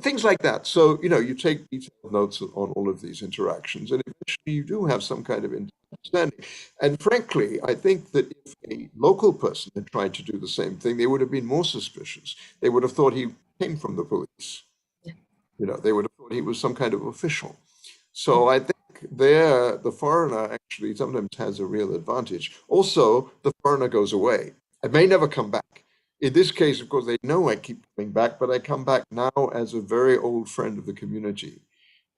Things like that. So, you take detailed notes on all of these interactions, and eventually you do have some kind of understanding. And frankly, I think that if a local person had tried to do the same thing, they would have been more suspicious. They would have thought he came from the police. They would have thought he was some kind of official. So I think the foreigner actually sometimes has a real advantage. Also, the foreigner goes away. I may never come back. In this case, of course, they know I keep coming back, but I come back now as a very old friend of the community.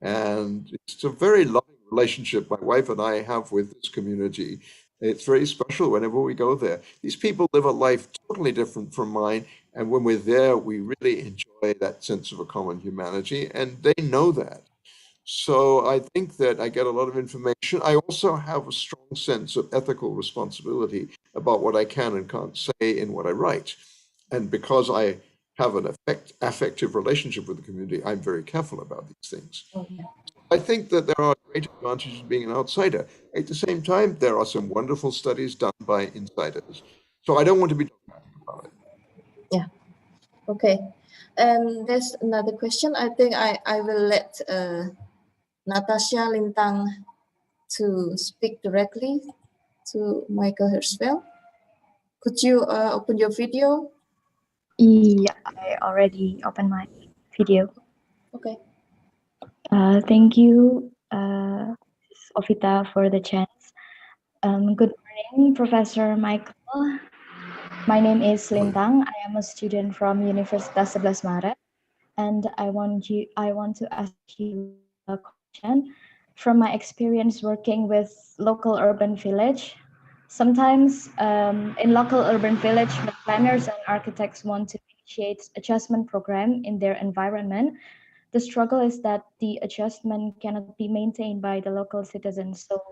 And it's a very loving relationship my wife and I have with this community. It's very special whenever we go there. These people live a life totally different from mine. And when we're there, we really enjoy that sense of a common humanity. And they know that. So I think that I get a lot of information. I also have a strong sense of ethical responsibility about what I can and can't say in what I write. And because I have an affective relationship with the community, I'm very careful about these things. I think that there are great advantages of being an outsider. At the same time, there are some wonderful studies done by insiders. So I don't want to be dogmatic about it. Yeah. Okay. And there's another question. I think I will let Natasha Lintang to speak directly to Michael Hertzfeld. Could you open your video? Yeah, I already opened my video. Okay. Thank you, Ovita, for the chance Good morning, Professor Michael. My name is Lintang. I am a student from Universitas 11 Maret, and I want to ask you a question. From my experience working with local urban village, sometimes in local urban village, when planners and architects want to initiate adjustment program in their environment, the struggle is that the adjustment cannot be maintained by the local citizens. So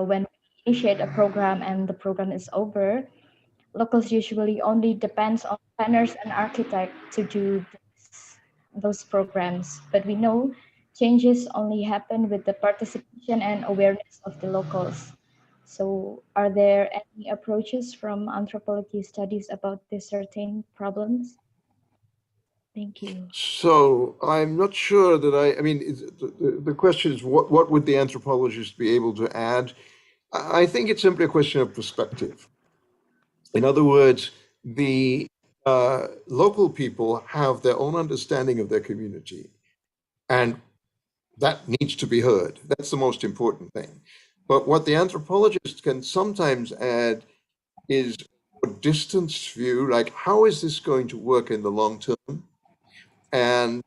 when we initiate a program and the program is over, locals usually only depends on planners and architects to do those programs. But we know changes only happen with the participation and awareness of the locals. So are there any approaches from anthropology studies about these certain problems? Thank you. So I'm not sure that I mean, the question is what would the anthropologist be able to add? I think it's simply a question of perspective. In other words, the local people have their own understanding of their community, and that needs to be heard. That's the most important thing. But what the anthropologist can sometimes add is a distance view, like how is this going to work in the long term? And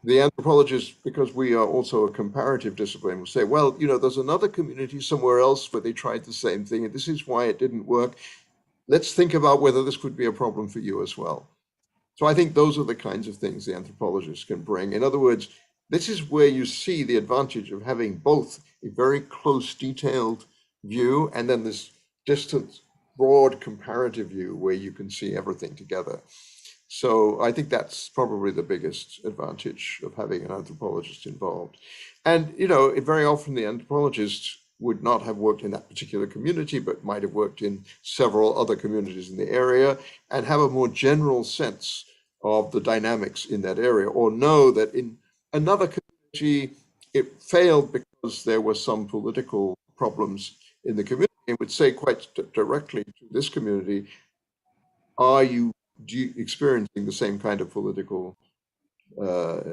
the anthropologist, because we are also a comparative discipline, will say, well, you know, there's another community somewhere else where they tried the same thing, and this is why it didn't work. Let's think about whether this could be a problem for you as well. So I think those are the kinds of things the anthropologist can bring. In other words, this is where you see the advantage of having both a very close, detailed view and then this distant, broad, comparative view where you can see everything together. So I think that's probably the biggest advantage of having an anthropologist involved. And, you know, very often the anthropologist would not have worked in that particular community, but might have worked in several other communities in the area and have a more general sense of the dynamics in that area, or know that in another community, it failed because there were some political problems in the community. It would say quite directly to this community, are you experiencing the same kind of political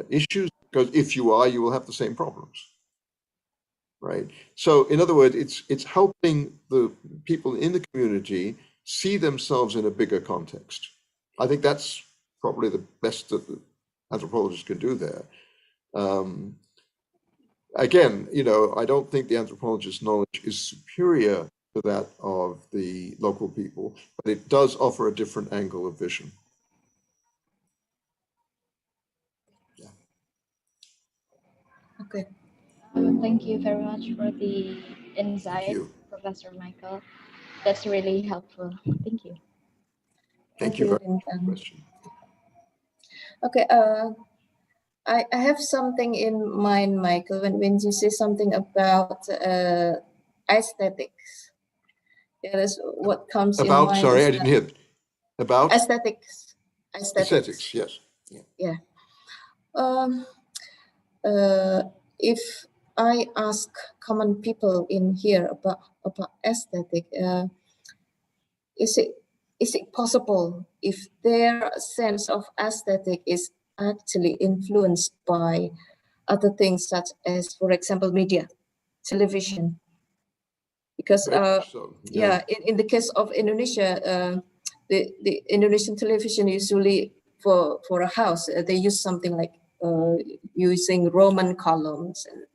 issues? Because if you are, you will have the same problems, right? So in other words, it's helping the people in the community see themselves in a bigger context. I think that's probably the best that the anthropologist can do there. Again, you know, I don't think the anthropologist's knowledge is superior to that of the local people, but it does offer a different angle of vision. Yeah. Okay. Thank you very much for the insight, Professor Michael. That's really helpful. Thank you. Thank you very much for the question. Okay, I have something in mind, Michael, when you say something about aesthetics. Yeah, that's what comes in mind. Sorry, I didn't hear that. About? Aesthetics. Aesthetics, yes. Yeah. If I ask common people in here about aesthetic, is it possible if their sense of aesthetic is actually influenced by other things such as, for example, media, television? Because in the case of Indonesia, the Indonesian television usually for a house they use something like using Roman columns and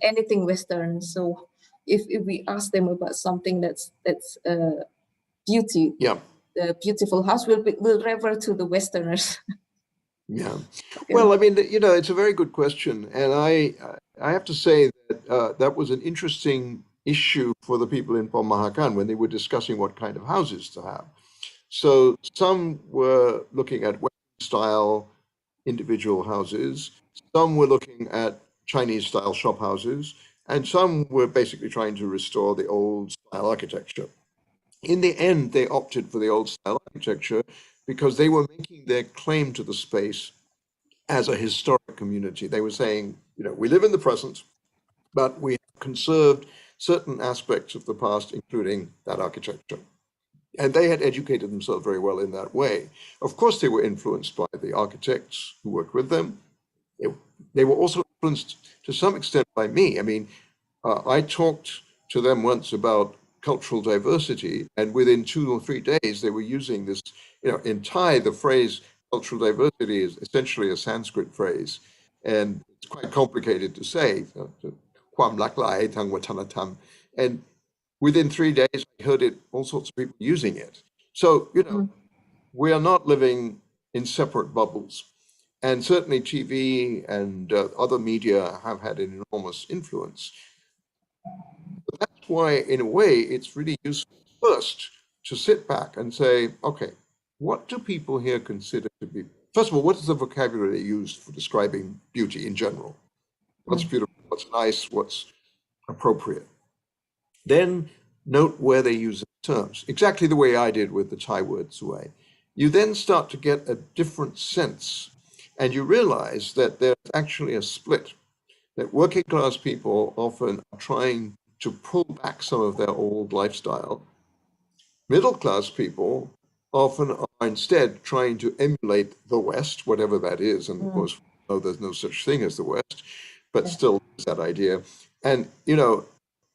anything Western. So if we ask them about something that's beauty, the beautiful house will refer to the Westerners. Yeah. Okay. Well, I mean, you know, it's a very good question, and I have to say that that was an interesting issue for the people in Pemahakan when they were discussing what kind of houses to have. So some were looking at Western style individual houses, some were looking at Chinese style shop houses, and some were basically trying to restore the old style architecture. In the end, they opted for the old style architecture because they were making their claim to the space as a historic community. They were saying, you know, we live in the present, but we have conserved certain aspects of the past, including that architecture. And they had educated themselves very well in that way. Of course, they were influenced by the architects who worked with them. They were also influenced to some extent by me. I mean, I talked to them once about cultural diversity, and within 2 or 3 days they were using this, in Thai the phrase cultural diversity is essentially a Sanskrit phrase, and it's quite complicated to say, ความหลากหลายทางวัฒนธรรม, and within 3 days I heard it, all sorts of people using it. So, we are not living in separate bubbles. And certainly TV and other media have had an enormous influence. But that's why, in a way, it's really useful first to sit back and say, okay, what do people here consider to be, first of all, what is the vocabulary they use for describing beauty in general? What's beautiful, what's nice, what's appropriate? Then note where they use the terms, exactly the way I did with the Thai word suai. You then start to get a different sense, and you realize that there's actually a split, that working class people often are trying to pull back some of their old lifestyle. Middle class people often are instead trying to emulate the West, whatever that is. And of course, there's no such thing as the West, but still there's that idea. And,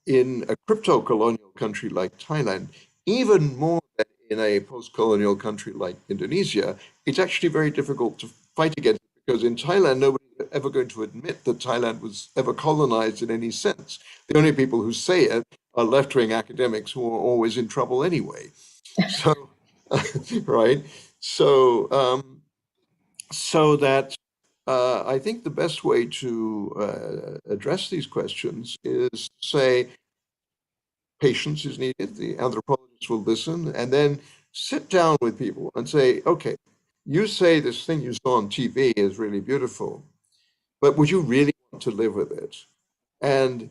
in a crypto-colonial country like Thailand, even more than in a post-colonial country like Indonesia, it's actually very difficult to fight against it, because in Thailand, nobody's ever going to admit that Thailand was ever colonized in any sense. The only people who say it are left-wing academics who are always in trouble anyway. So, right? So that I think the best way to address these questions is to say, patience is needed. The anthropologists will listen, and then sit down with people and say, okay, you say this thing you saw on TV is really beautiful, but would you really want to live with it? And,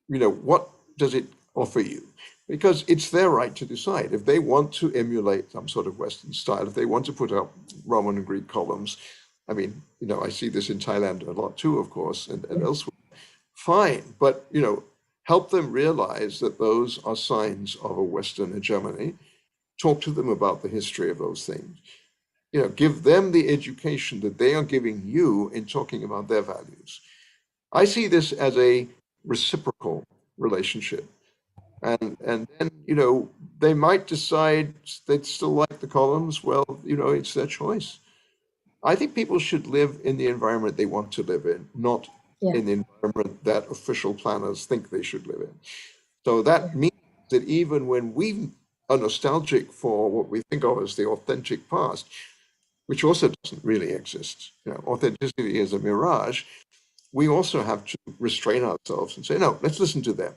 what does it offer you? Because it's their right to decide. If they want to emulate some sort of Western style, if they want to put up Roman and Greek columns, I mean, I see this in Thailand a lot too, of course, and elsewhere, fine. But, help them realize that those are signs of a Western hegemony. Talk to them about the history of those things. Give them the education that they are giving you in talking about their values. I see this as a reciprocal relationship. And then, they might decide they'd still like the columns. Well, it's their choice. I think people should live in the environment they want to live in, not in the environment that official planners think they should live in. So that means that even when we are nostalgic for what we think of as the authentic past, which also doesn't really exist, authenticity is a mirage, we also have to restrain ourselves and say, no, let's listen to them.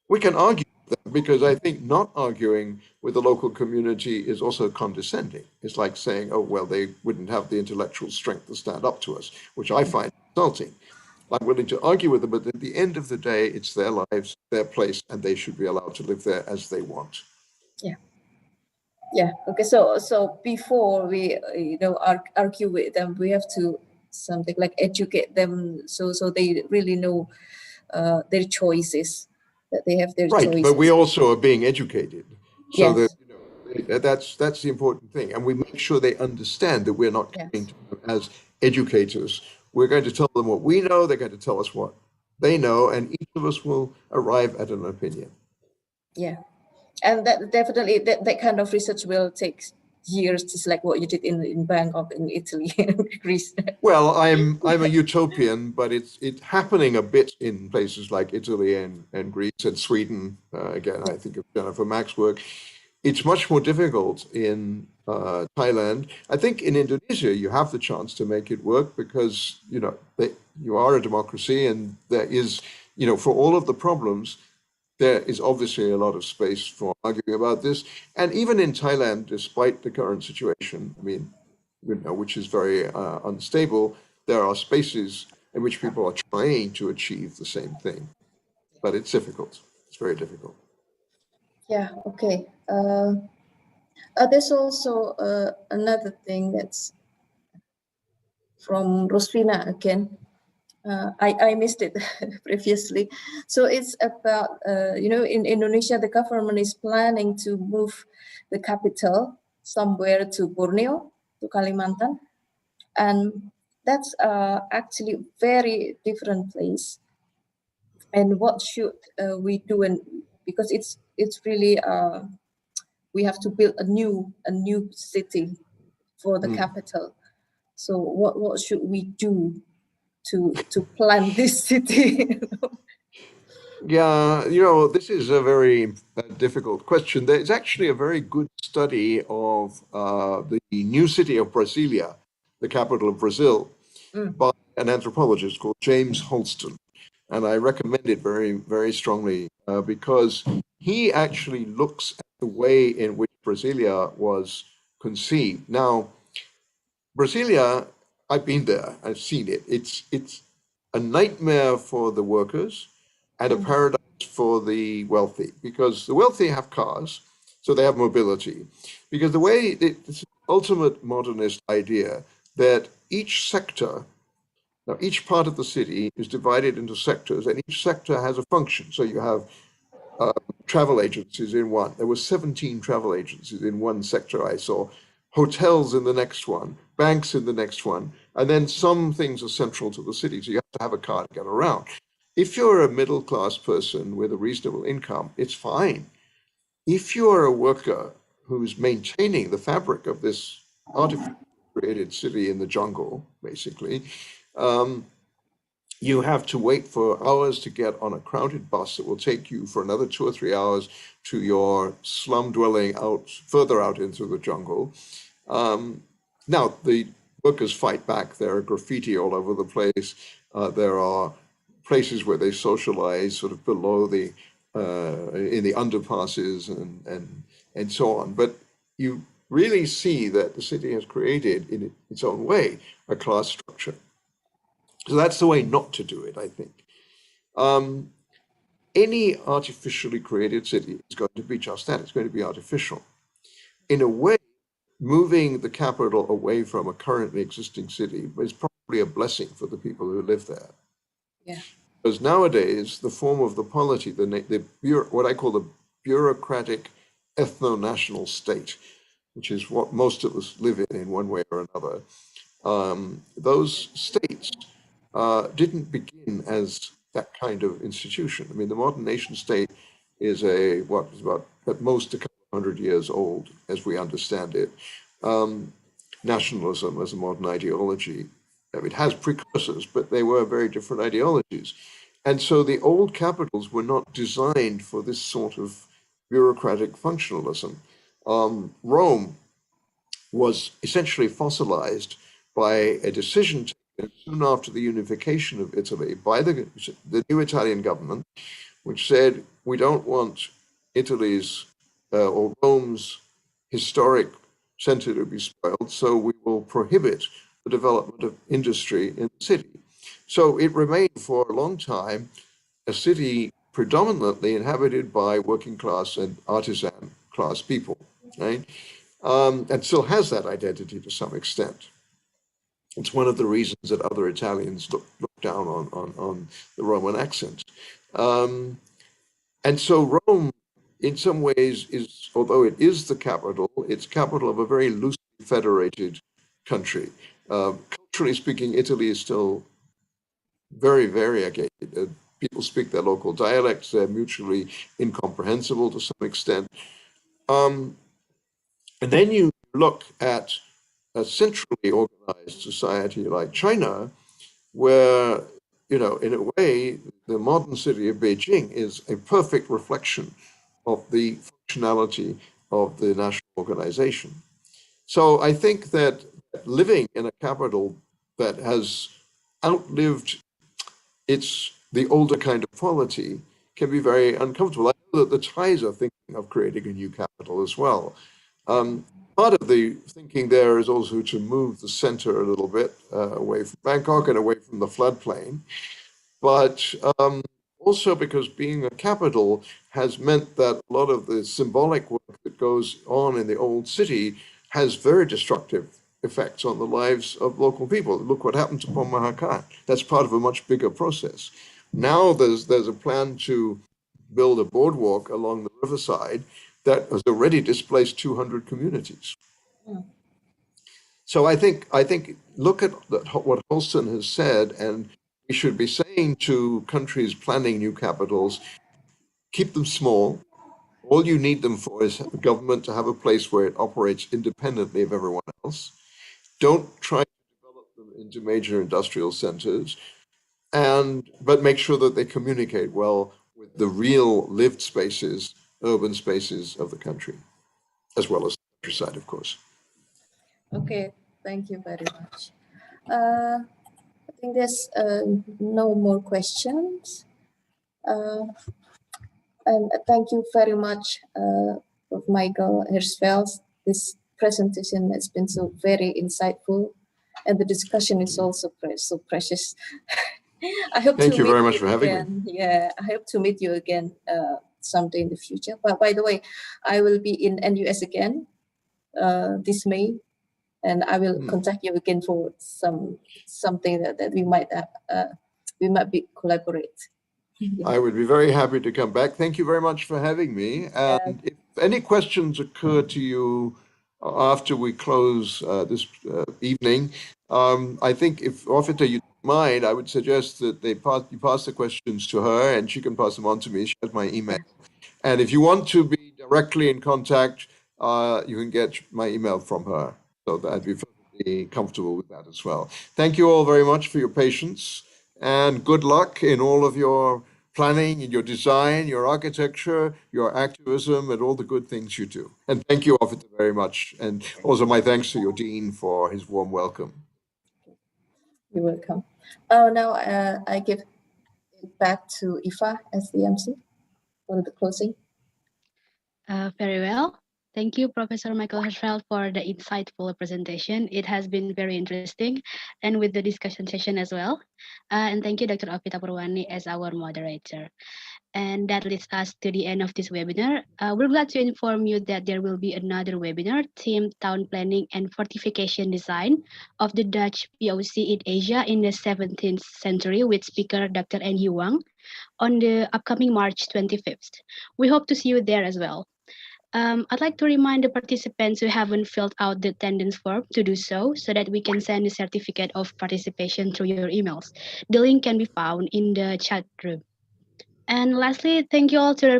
We can argue with them, because I think not arguing with the local community is also condescending. It's like saying, oh, well, they wouldn't have the intellectual strength to stand up to us, which I find insulting. I'm willing to argue with them, but at the end of the day, it's their lives, their place, and they should be allowed to live there as they want. Yeah. Okay. So before we, argue with them, we have to something like educate them, so they really know their choices, that they have their choices. But we also are being educated, so that that's the important thing, and we make sure they understand that we're not coming to them as educators. We're going to tell them what we know. They're going to tell us what they know, and each of us will arrive at an opinion. Yeah, and that definitely that kind of research will take years, just like what you did in Bangkok, in Italy, and Greece. Well, I'm a utopian, but it's happening a bit in places like Italy and Greece and Sweden. Again, I think of Jennifer Mack's work. It's much more difficult in Thailand. I think in Indonesia you have the chance to make it work, because you are a democracy, and there is, for all of the problems, there is obviously a lot of space for arguing about this. And even in Thailand, despite the current situation, which is very unstable, there are spaces in which people are trying to achieve the same thing. But it's difficult. It's very difficult. Yeah, okay. There's also another thing that's from Rosvina again. I missed it previously. So it's about, in Indonesia, the government is planning to move the capital somewhere to Borneo, to Kalimantan. And that's actually very different place. and what should we do, and because it's really we have to build a new city for the capital. So what should we do to plan this city? Yeah, this is a very difficult question. There's actually a very good study of the new city of Brasilia, the capital of Brazil, by an anthropologist called James Holston. And I recommend it very, very strongly because he actually looks at the way in which Brasilia was conceived. Now, Brasilia, I've been there, I've seen it. It's a nightmare for the workers and a paradise for the wealthy, because the wealthy have cars, so they have mobility. Because the way it's an ultimate modernist idea that each sector, now each part of the city is divided into sectors, and each sector has a function. So you have travel agencies in one. There were 17 travel agencies in one sector I saw, hotels in the next one, banks in the next one, and then some things are central to the city, so you have to have a car to get around. If you're a middle-class person with a reasonable income, it's fine. If you're a worker who's maintaining the fabric of this artificially created city in the jungle, basically, you have to wait for hours to get on a crowded bus that will take you for another 2 or 3 hours to your slum dwelling further out into the jungle. Now, the workers fight back. There are graffiti all over the place. There are places where they socialize sort of below in the underpasses and so on. But you really see that the city has created in its own way a class structure. So that's the way not to do it, I think. Any artificially created city is going to be just that. It's going to be artificial. In a way, moving the capital away from a currently existing city is probably a blessing for the people who live there. Yeah. Because nowadays, the form of the polity, what I call the bureaucratic ethno-national state, which is what most of us live in one way or another, those states didn't begin as that kind of institution. I mean, the modern nation state is about at most a couple of 100 years old, as we understand it. Nationalism as a modern ideology, it has precursors, but they were very different ideologies. And so the old capitals were not designed for this sort of bureaucratic functionalism. Rome was essentially fossilized by a decision taken soon after the unification of Italy by the new Italian government, which said, we don't want Italy's or Rome's historic center to be spoiled, so we will prohibit the development of industry in the city. So it remained for a long time a city predominantly inhabited by working class and artisan class people, right? And still has that identity to some extent. It's one of the reasons that other Italians look down on the Roman accent. And so Rome, in some ways, although it is the capital, it's capital of a very loosely federated country. Culturally speaking, Italy is still very variegated. People speak their local dialects. They're mutually incomprehensible to some extent. And then you look at a centrally organized society like China, where, in a way, the modern city of Beijing is a perfect reflection of the functionality of the national organization. So I think that living in a capital that has outlived the older kind of polity can be very uncomfortable. I know that the Thais are thinking of creating a new capital as well. Part of the thinking there is also to move the center a little bit away from Bangkok and away from the floodplain. But also because being a capital has meant that a lot of the symbolic work that goes on in the old city has very destructive effects on the lives of local people. Look what happened to Pemahakan. That's part of a much bigger process. Now there's a plan to build a boardwalk along the riverside that has already displaced 200 communities. So I think look at what Holston has said, and we we should be saying to countries planning new capitals, keep them small. All you need them for is a government to have a place where it operates independently of everyone else. Don't try to develop them into major industrial centers, but make sure that they communicate well with the real lived spaces, urban spaces of the country, as well as the countryside, of course. Okay, thank you very much. I think there's no more questions. And thank you very much, Prof. Michael Hertzfeld. This presentation has been so very insightful, and the discussion is also so precious. I hope Thank to you meet very much you for having again. me. Yeah, I hope to meet you again someday in the future. But by the way, I will be in NUS again this May, and I will contact you again for something that we might be collaborate. I would be very happy to come back. Thank you very much for having me. And if any questions occur to you after we close this evening, I think if Ofita, you don't mind, I would suggest that you pass the questions to her and she can pass them on to me. She has my email. And if you want to be directly in contact, you can get my email from her. So that I'd be perfectly comfortable with that as well. Thank you all very much for your patience, and good luck in all of your planning, in your design, your architecture, your activism, and all the good things you do. And thank you, Officer, very much. And also my thanks to your Dean for his warm welcome. You're welcome. Now I give it back to Ifa as the MC for the closing. Very well. Thank you, Professor Michael Hertzfeld, for the insightful presentation. It has been very interesting, and with the discussion session as well. And thank you, Dr. Ofita Purwani, as our moderator. And that leads us to the end of this webinar. We're glad to inform you that there will be another webinar themed Town Planning and Fortification Design of the Dutch POC in Asia in the 17th century with speaker Dr. N.Yu Wang on the upcoming March 25th. We hope to see you there as well. I'd like to remind the participants who haven't filled out the attendance form to do so that we can send a certificate of participation through your emails. The link can be found in the chat room. And lastly, thank you all to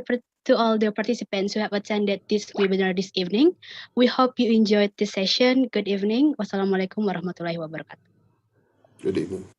all the participants who have attended this webinar this evening. We hope you enjoyed this session. Good evening. Wassalamualaikum warahmatullahi wabarakatuh. Good evening.